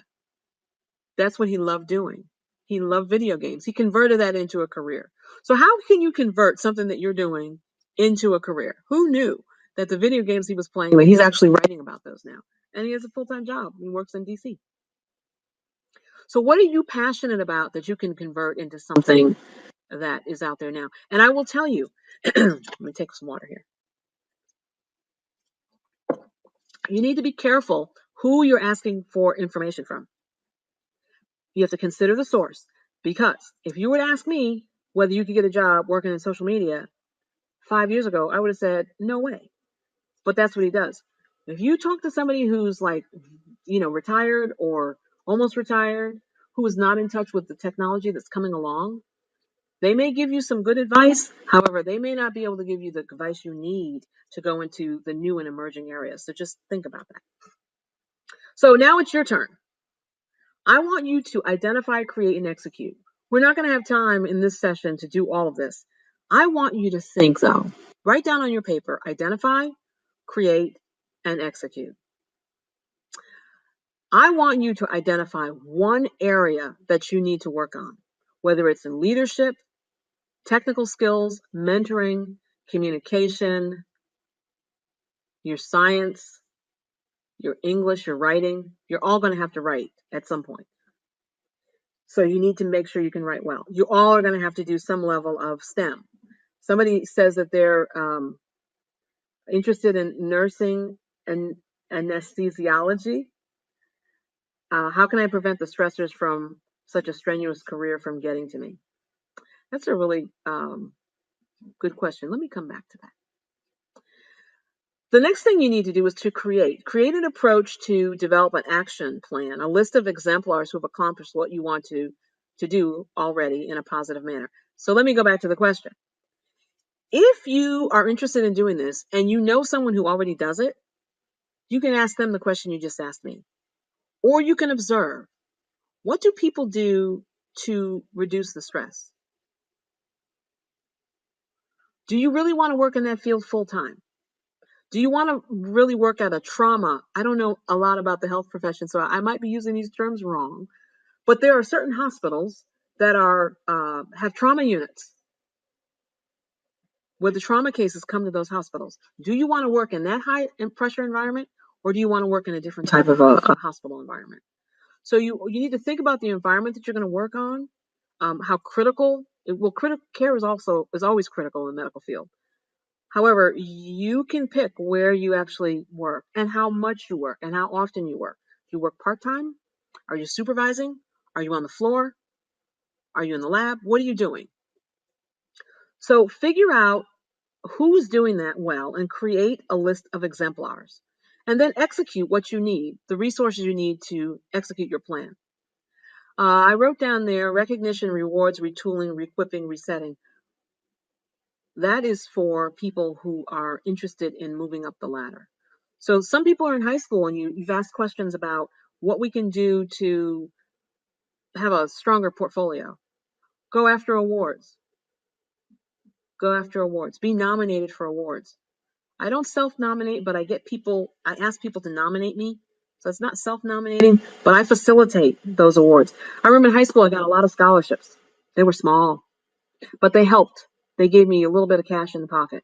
That's what he loved doing. He loved video games. He converted that into a career. So how can you convert something that you're doing into a career? Who knew that the video games he was playing, he's actually writing about those now. And he has a full-time job. He works in DC. So what are you passionate about that you can convert into something that is out there now? And I will tell you, let me take some water here. You need to be careful who you're asking for information from. You have to consider the source, because if you were to ask me whether you could get a job working in social media 5 years ago, I would have said, no way. But that's what he does. If you talk to somebody who's like, retired or almost retired, who is not in touch with the technology that's coming along, they may give you some good advice. However, they may not be able to give you the advice you need to go into the new and emerging areas. So just think about that. So now it's your turn. I want you to identify, create, and execute. We're not going to have time in this session to do all of this. I want you to think, though. Write down on your paper, identify, create, and execute. I want you to identify one area that you need to work on, whether it's in leadership, technical skills, mentoring, communication, your science, your English, your writing. You're all going to have to write at some point. So you need to make sure you can write well. You all are going to have to do some level of STEM. Somebody says that they're interested in nursing and anesthesiology. How can I prevent the stressors from such a strenuous career from getting to me? That's a really good question. Let me come back to that. The next thing you need to do is to create an approach to develop an action plan, a list of exemplars who have accomplished what you want to do already in a positive manner. So let me go back to the question. If you are interested in doing this and you know someone who already does it, you can ask them the question you just asked me. Or you can observe, what do people do to reduce the stress? Do you really want to work in that field full time? Do you want to really work at a trauma? I don't know a lot about the health profession, so I might be using these terms wrong, but there are certain hospitals that are have trauma units where the trauma cases come to those hospitals. Do you want to work in that high pressure environment, or do you want to work in a different type of a hospital environment? So you need to think about the environment that you're going to work on, how critical. Critical care is always critical in the medical field. However, you can pick where you actually work and how much you work and how often you work. Do you work part-time? Are you supervising? Are you on the floor? Are you in the lab? What are you doing? So figure out who's doing that well and create a list of exemplars. And then execute what you need, the resources you need to execute your plan. I wrote down there recognition, rewards, retooling, reequipping, resetting. That is for people who are interested in moving up the ladder. So some people are in high school and you've asked questions about what we can do to have a stronger portfolio. Go after awards. Go after awards. Be nominated for awards. I don't self-nominate, but I ask people to nominate me. So it's not self-nominating, but I facilitate those awards. I remember in high school, I got a lot of scholarships. They were small, but they helped. They gave me a little bit of cash in the pocket.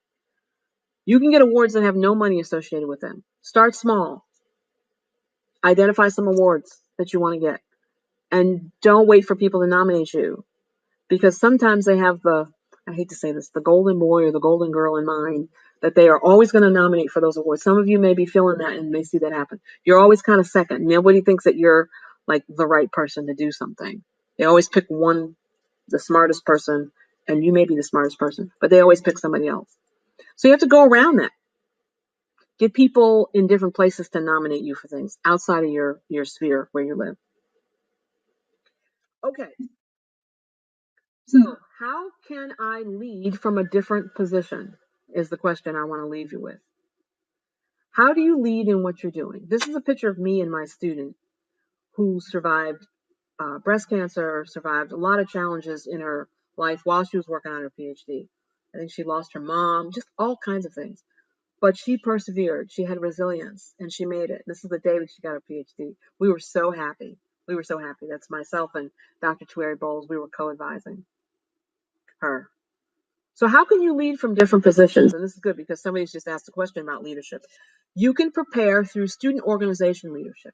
You can get awards that have no money associated with them. Start small. Identify some awards that you want to get. And don't wait for people to nominate you. Because sometimes they have I hate to say this, the golden boy or the golden girl in mind, that they are always going to nominate for those awards. Some of you may be feeling that and may see that happen. You're always kind of second. Nobody thinks that you're like the right person to do something. They always pick the smartest person, and you may be the smartest person, but they always pick somebody else. So you have to go around that. Get people in different places to nominate you for things outside of your sphere where you live. Okay. So how can I lead from a different position is the question I want to leave you with. How do you lead in what you're doing? This is a picture of me and my student who survived breast cancer, survived a lot of challenges in her life while she was working on her PhD. I think she lost her mom, just all kinds of things. But she persevered. She had resilience, and she made it. This is the day that she got her PhD. We were so happy. We were so happy. That's myself and Dr. Tueri Bowles. We were co-advising her. So how can you lead from different positions? And this is good because somebody's just asked a question about leadership. You can prepare through student organization leadership.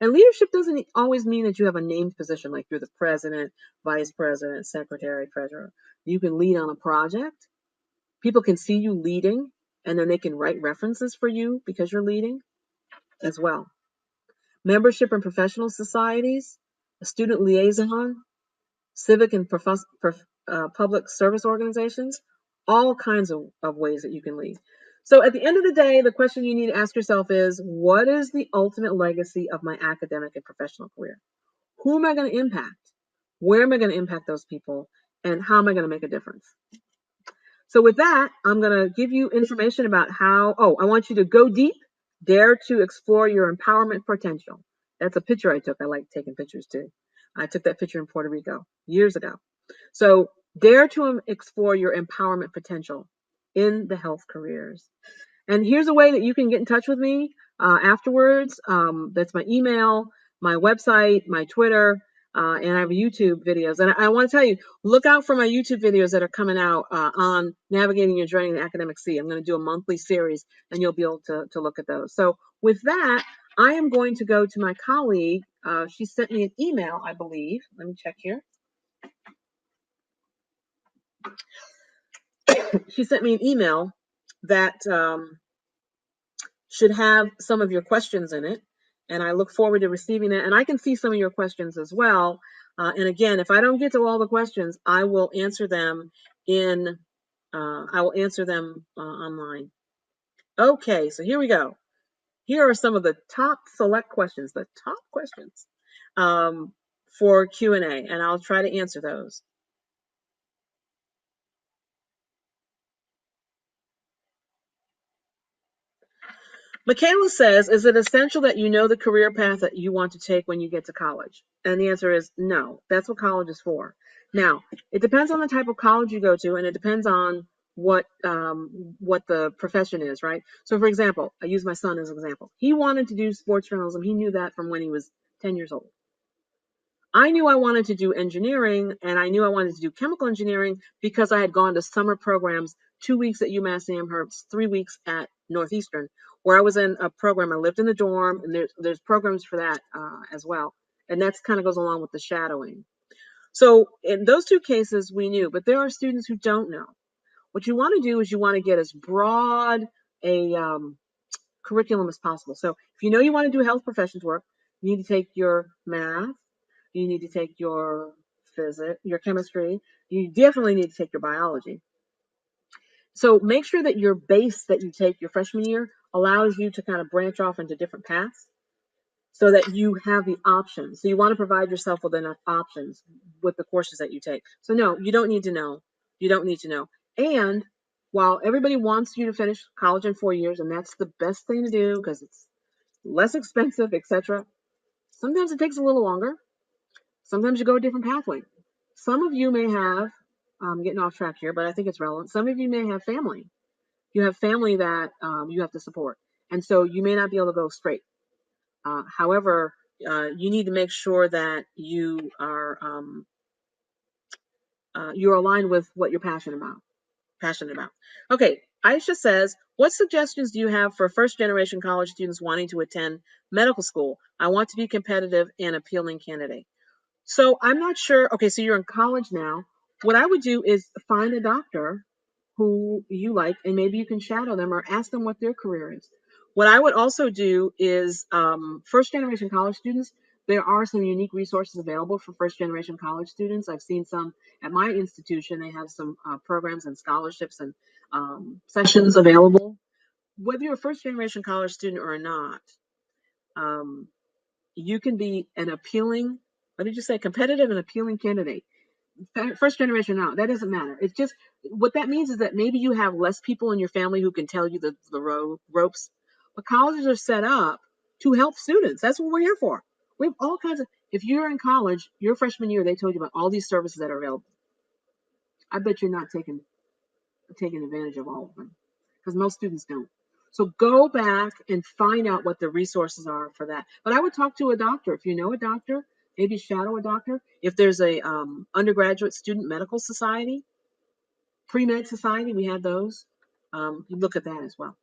And leadership doesn't always mean that you have a named position, like you're the president, vice president, secretary, treasurer. You can lead on a project. People can see you leading, and then they can write references for you because you're leading as well. Membership in professional societies, a student liaison, civic and public service organizations, all kinds of ways that you can lead. So at the end of the day, the question you need to ask yourself is, what is the ultimate legacy of my academic and professional career? Who am I going to impact? Where am I going to impact those people? And how am I going to make a difference? So with that, I'm going to give you information about how, I want you to go deep, dare to explore your empowerment potential. That's a picture I took. I like taking pictures too. I took that picture in Puerto Rico years ago. So dare to explore your empowerment potential in the health careers. And here's a way that you can get in touch with me afterwards. That's my email, my website, my Twitter, and I have YouTube videos. And I want to tell you, look out for my YouTube videos that are coming out on navigating your journey in the academic sea. I'm going to do a monthly series, and you'll be able to look at those. So with that, I am going to go to my colleague. She sent me an email, I believe. Let me check here. She sent me an email that should have some of your questions in it. And I look forward to receiving that. And I can see some of your questions as well. And again, if I don't get to all the questions, I will answer them online. Okay, so here we go. Here are some of the top select questions, for Q&A, and I'll try to answer those. Michaela says, is it essential that you know the career path that you want to take when you get to college? And the answer is no. That's what college is for. Now, it depends on the type of college you go to, and it depends on what the profession is, right? So, for example, I use my son as an example. He wanted to do sports journalism. He knew that from when he was 10 years old. I knew I wanted to do engineering, and I knew I wanted to do chemical engineering because I had gone to summer programs, 2 weeks at UMass Amherst, 3 weeks at Northeastern, where I was in a program. I lived in the dorm, and there's programs for that as well. And that's kind of goes along with the shadowing. So in those two cases, we knew, but there are students who don't know. What you want to do is you want to get as broad a curriculum as possible. So if you know you want to do health professions work, you need to take your math, you need to take your physics, your chemistry, you definitely need to take your biology. So make sure that your base that you take your freshman year allows you to kind of branch off into different paths so that you have the options. So you want to provide yourself with enough options with the courses that you take. So no, you don't need to know. You don't need to know. And while everybody wants you to finish college in 4 years, and that's the best thing to do because it's less expensive, etc., sometimes it takes a little longer. Sometimes you go a different pathway. Some of you may have, I'm getting off track here, but I think it's relevant. Some of you may have family. You have family that you have to support. And so you may not be able to go straight. However, you need to make sure that you're aligned with what you're passionate about. Okay, Aisha says, what suggestions do you have for first generation college students wanting to attend medical school? I want to be competitive and appealing candidate. So I'm not sure. Okay, so you're in college now. What I would do is find a doctor who you like, and maybe you can shadow them or ask them what their career is. What I would also do is first generation college students, there are some unique resources available for first generation college students. I've seen some at my institution. They have some programs and scholarships and sessions available. Whether you're a first generation college student or not, you can be an appealing, what did you say, competitive and appealing candidate. First generation now, that doesn't matter. It's just what that means is that maybe you have less people in your family who can tell you the ropes, But colleges are set up to help students. That's what we're here for. We have all kinds of, if you're in college, your freshman year, they told you about all these services that are available. I bet you're not taking advantage of all of them because most students don't. So go back and find out what the resources are for that. But I would talk to a doctor. If you know a doctor, maybe shadow a doctor. If there's a undergraduate student medical society, pre-med society, we have those. You look at that as well.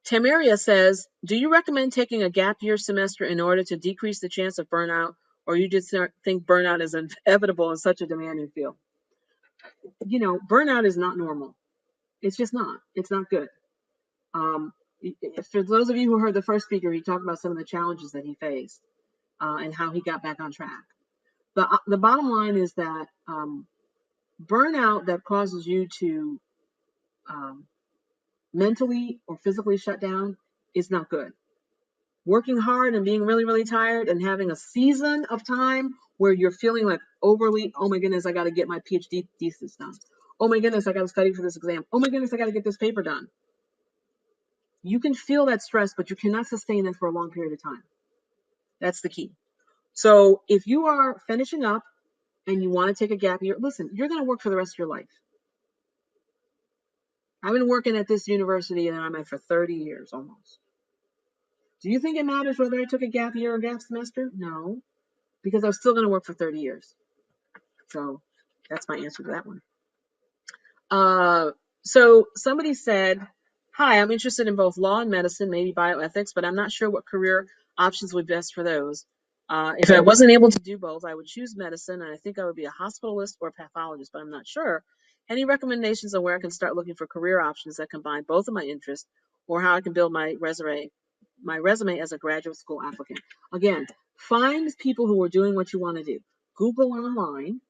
Tamaria says, do you recommend taking a gap year semester in order to decrease the chance of burnout, or you just think burnout is inevitable in such a demanding field? You know, burnout is not normal. It's just not. It's not good. Um, for those of you who heard the first speaker, he talked about some of the challenges that he faced and how he got back on track. The bottom line is that burnout that causes you to mentally or physically shut down is not good. Working hard and being really, really tired and having a season of time where you're feeling like overly, oh my goodness, I got to get my PhD thesis done. Oh my goodness, I got to study for this exam. Oh my goodness, I got to get this paper done. You can feel that stress, but you cannot sustain it for a long period of time. That's the key. So if you are finishing up and you want to take a gap year, listen, you're going to work for the rest of your life. I've been working at this university and I'm at for 30 years almost. Do you think it matters whether I took a gap year or gap semester? No, because I'm still going to work for 30 years. So that's my answer to that one. So somebody said, hi, I'm interested in both law and medicine, maybe bioethics, but I'm not sure what career options would be best for those. If I wasn't able to do both, I would choose medicine, and I think I would be a hospitalist or a pathologist, but I'm not sure. Any recommendations on where I can start looking for career options that combine both of my interests, or how I can build my resume as a graduate school applicant? Again, find people who are doing what you want to do. Google online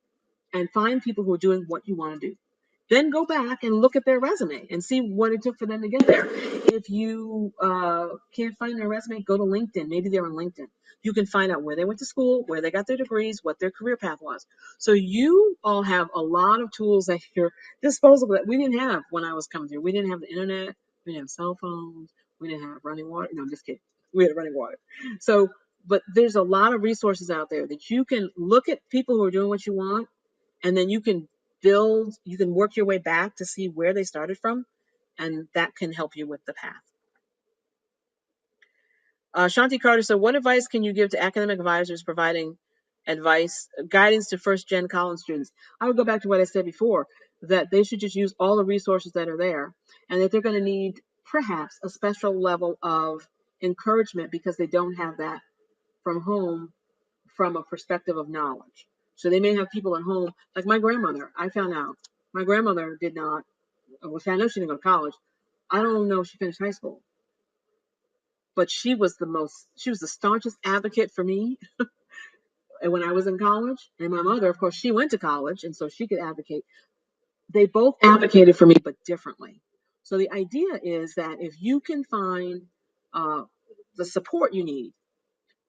and find people who are doing what you want to do. Then go back and look at their resume and see what it took for them to get there. If you can't find their resume, go to LinkedIn. Maybe they're on LinkedIn. You can find out where they went to school, where they got their degrees, what their career path was. So you all have a lot of tools at your disposal that we didn't have when I was coming through. We didn't have the internet. We didn't have cell phones. We didn't have running water. No, I'm just kidding. We had running water. So, but there's a lot of resources out there that you can look at people who are doing what you want, and then you can work your way back to see where they started from, and that can help you with the path. Shanti Carter said, what advice can you give to academic advisors providing guidance to first-gen college students? I would go back to what I said before, that they should just use all the resources that are there, and that they're going to need perhaps a special level of encouragement because they don't have that from home from a perspective of knowledge. So they may have people at home, like my grandmother. I found out my grandmother did not, well, I know she didn't go to college. I don't know if she finished high school, but she was the staunchest advocate for me when I was in college. And my mother, of course, she went to college, and so she could advocate. They both advocated for me, but differently. So the idea is that if you can find the support you need,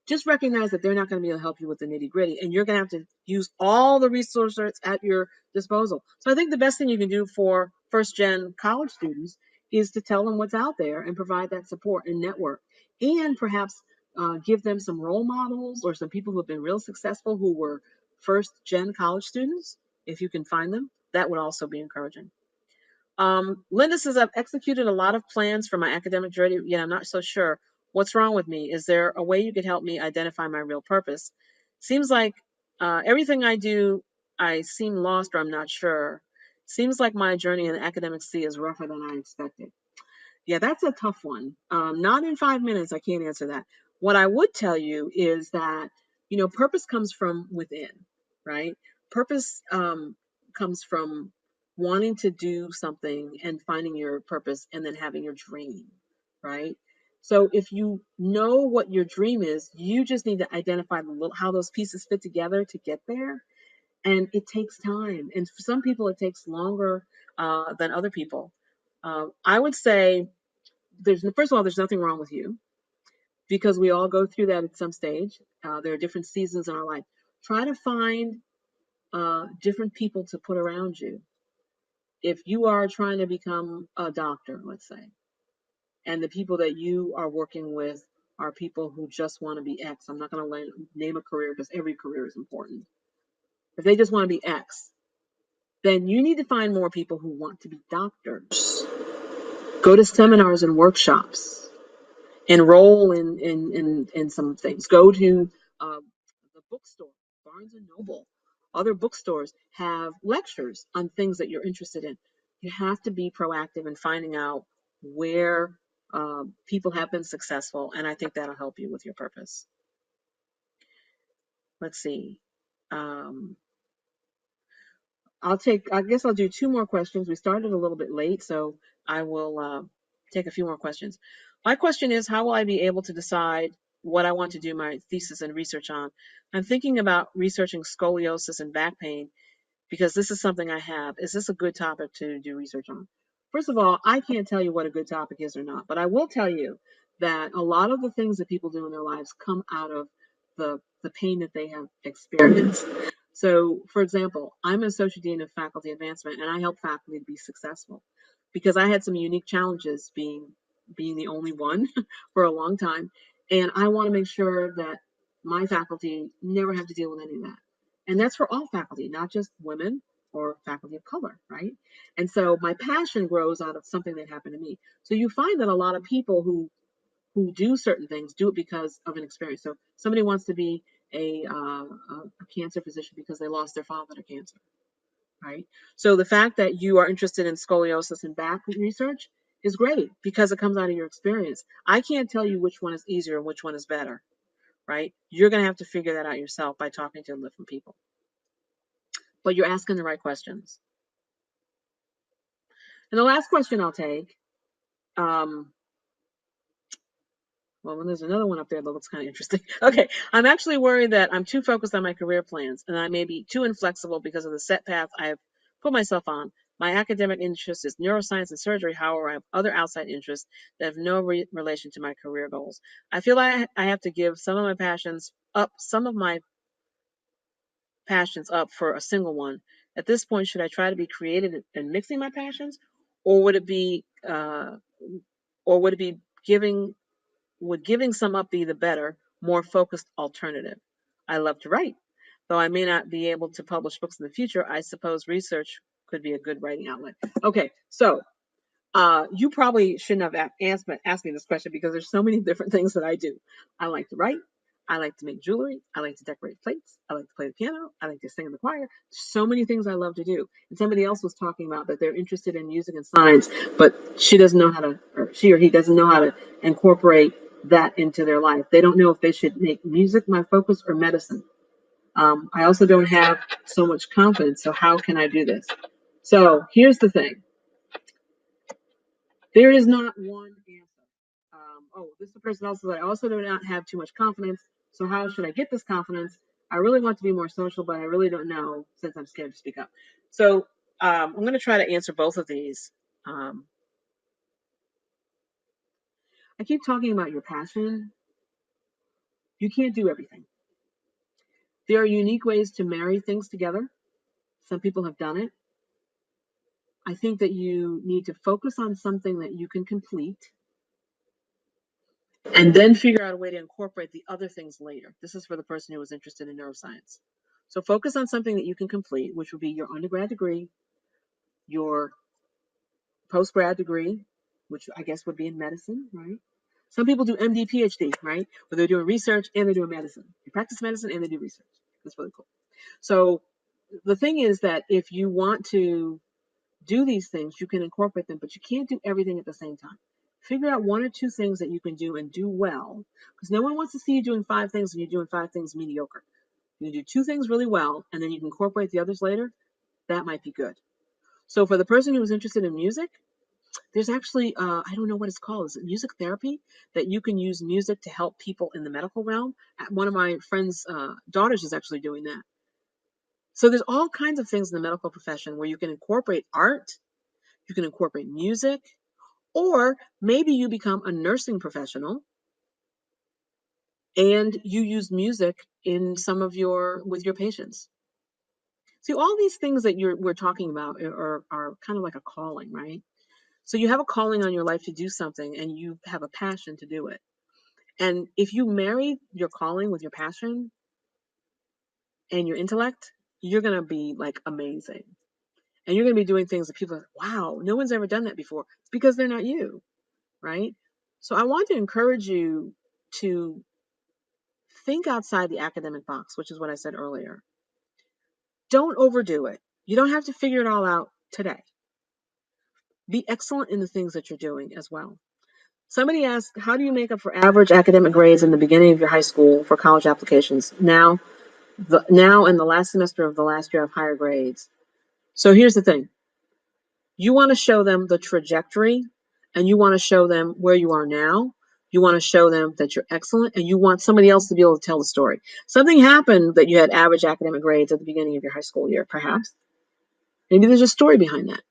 just recognize that they're not going to be able to help you with the nitty gritty, and you're going to have to use all the resources at your disposal. So I think the best thing you can do for first gen college students is to tell them what's out there and provide that support and network, and perhaps give them some role models or some people who have been real successful who were first gen college students. If you can find them, that would also be encouraging. Linda says, I've executed a lot of plans for my academic journey, yet I'm not so sure. What's wrong with me? Is there a way you could help me identify my real purpose? Seems like everything I do, I seem lost or I'm not sure. Seems like my journey in the academic sea is rougher than I expected. Yeah, that's a tough one. Not in 5 minutes, I can't answer that. What I would tell you is that, purpose comes from within, right? Purpose comes from wanting to do something and finding your purpose and then having your dream, right? So if you know what your dream is, you just need to identify how those pieces fit together to get there. And it takes time. And for some people, it takes longer than other people. I would say first of all, there's nothing wrong with you because we all go through that at some stage. There are different seasons in our life. Try to find different people to put around you. If you are trying to become a doctor, let's say, and the people that you are working with are people who just want to be X. I'm not going to name a career because every career is important. If they just want to be X, then you need to find more people who want to be doctors. Go to seminars and workshops. Enroll in some things. Go to the bookstore, Barnes and Noble. Other bookstores have lectures on things that you're interested in. You have to be proactive in finding out where people have been successful, and I think that'll help you with your purpose. Let's see. I guess I'll do two more questions. We started a little bit late, so I will take a few more questions. My question is, how will I be able to decide what I want to do my thesis and research on? I'm thinking about researching scoliosis and back pain because this is something I have. Is this a good topic to do research on? First of all, I can't tell you what a good topic is or not, but I will tell you that a lot of the things that people do in their lives come out of the pain that they have experienced. So, for example, I'm an associate dean of faculty advancement, and I help faculty to be successful because I had some unique challenges being the only one for a long time, and I want to make sure that my faculty never have to deal with any of that. And that's for all faculty, not just women or faculty of color, right? And so my passion grows out of something that happened to me. So you find that a lot of people who do certain things do it because of an experience. So somebody wants to be a cancer physician because they lost their father to cancer, right? So the fact that you are interested in scoliosis and back research is great because it comes out of your experience. I can't tell you which one is easier and which one is better, right? You're going to have to figure that out yourself by talking to different people. But you're asking the right questions. And the last question I'll take, well, there's another one up there that looks kind of interesting. Okay, I'm actually worried that I'm too focused on my career plans and I may be too inflexible because of the set path I've put myself on. My academic interest is neuroscience and surgery. However, I have other outside interests that have no relation to my career goals. I feel like I have to give some of my passions up, for a single one. At this point, should I try to be creative in mixing my passions, or would it be, giving some up be the better, more focused alternative? I love to write, though I may not be able to publish books in the future. I suppose research could be a good writing outlet. Okay, so you probably shouldn't have asked me this question because there's so many different things that I do. I like to write. I like to make jewelry. I like to decorate plates. I like to play the piano. I like to sing in the choir. So many things I love to do. And somebody else was talking about that they're interested in music and science, but she doesn't know how to, or she or he doesn't know how to incorporate that into their life. They don't know if they should make music my focus or medicine. I also don't have so much confidence. So how can I do this? So here's the thing. There is not one answer. This is the person also that I also do not have too much confidence. So how should I get this confidence? I really want to be more social, but I really don't know since I'm scared to speak up. So I'm going to try to answer both of these. I keep talking about your passion. You can't do everything. There are unique ways to marry things together. Some people have done it. I think that you need to focus on something that you can complete and then figure out a way to incorporate the other things later. This is for the person who was interested in neuroscience. So focus on something that you can complete, which would be your undergrad degree, your postgrad degree, which I guess would be in medicine, right? Some people do MD, PhD, right? Where they're doing research and they're doing medicine. They practice medicine and they do research. That's really cool. So the thing is that if you want to do these things, you can incorporate them, but you can't do everything at the same time. Figure out one or two things that you can do and do well, because no one wants to see you doing 5 things and you're doing 5 things mediocre. You do 2 things really well, and then you can incorporate the others later. That might be good. So for the person who is interested in music, there's actually, I don't know what it's called. Is it music therapy? That you can use music to help people in the medical realm. One of my friend's daughters is actually doing that. So there's all kinds of things in the medical profession where you can incorporate art, you can incorporate music, or maybe you become a nursing professional and you use music in with your patients. See, all these things that we're talking about are kind of like a calling, right? So you have a calling on your life to do something, and you have a passion to do it. And if you marry your calling with your passion and your intellect, you're going to be like amazing. And you're going to be doing things that people are, wow, no one's ever done that before. It's because they're not you, right? So I want to encourage you to think outside the academic box, which is what I said earlier. Don't overdo it. You don't have to figure it all out today. Be excellent in the things that you're doing as well. Somebody asked, how do you make up for average academic grades in the beginning of your high school for college applications? Now in the last semester of the last year of higher grades. So here's the thing. You want to show them the trajectory, and you want to show them where you are now. You want to show them that you're excellent, and you want somebody else to be able to tell the story. Something happened that you had average academic grades at the beginning of your high school year, perhaps. Maybe there's a story behind that.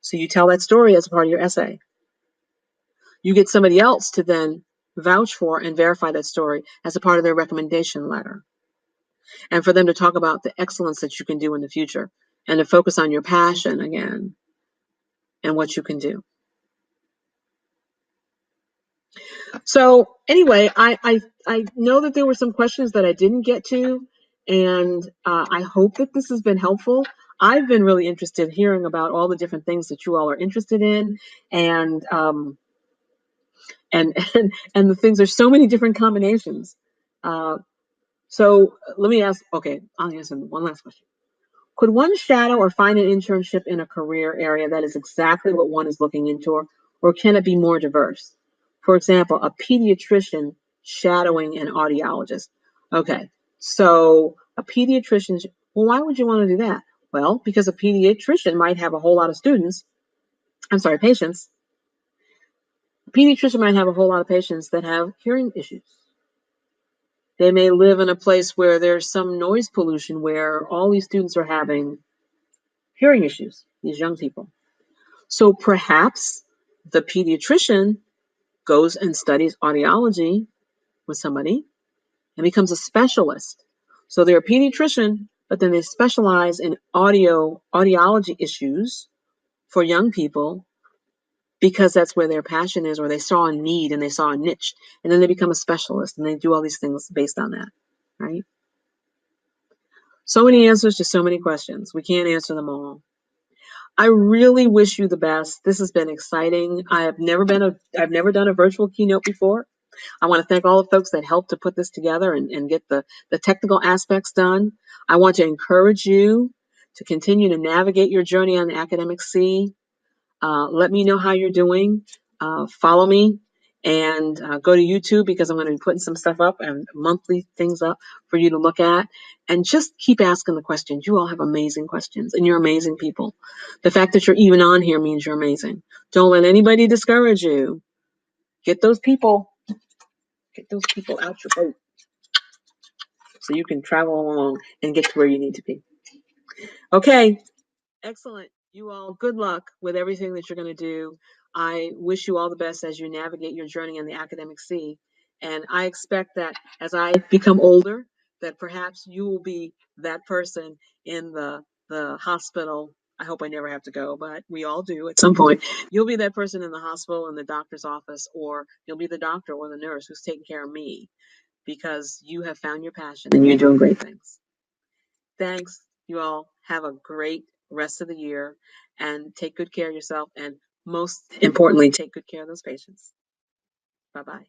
So you tell that story as a part of your essay. You get somebody else to then vouch for and verify that story as a part of their recommendation letter. And for them to talk about the excellence that you can do in the future and to focus on your passion again and what you can do. So anyway, I know that there were some questions that I didn't get to, and I hope that this has been helpful. I've been really interested in hearing about all the different things that you all are interested in, and and the things. There's so many different combinations. So let me ask. Okay, I'll answer one last question. Could one shadow or find an internship in a career area that is exactly what one is looking into, or can it be more diverse? For example, a pediatrician shadowing an audiologist. Okay, so a pediatrician, well, why would you want to do that? Well, because a pediatrician might have a whole lot of patients. A pediatrician might have a whole lot of patients that have hearing issues. They may live in a place where there's some noise pollution where all these students are having hearing issues, these young people. So perhaps the pediatrician goes and studies audiology with somebody and becomes a specialist. So they're a pediatrician, but then they specialize in audiology issues for young people because that's where their passion is, or they saw a need and they saw a niche, and then they become a specialist and they do all these things based on that, right? So many answers to so many questions. We can't answer them all. I really wish you the best. This has been exciting. I've never done a virtual keynote before. I want to thank all the folks that helped to put this together and get the technical aspects done. I want to encourage you to continue to navigate your journey on the academic sea. Let me know how you're doing. Follow me and go to YouTube because I'm going to be putting some stuff up and monthly things up for you to look at. And just keep asking the questions. You all have amazing questions and you're amazing people. The fact that you're even on here means you're amazing. Don't let anybody discourage you. Get those people out your boat so you can travel along and get to where you need to be. Okay. Excellent. You all, good luck with everything that you're going to do. I wish you all the best as you navigate your journey in the academic sea. And I expect that as I become older, that perhaps you will be that person in the hospital. I hope I never have to go, but we all do at some point. You'll be that person in the hospital, in the doctor's office, or you'll be the doctor or the nurse who's taking care of me because you have found your passion and you're doing great things. Thanks. You all have a great rest of the year and take good care of yourself. And most importantly, take good care of those patients. Bye-bye.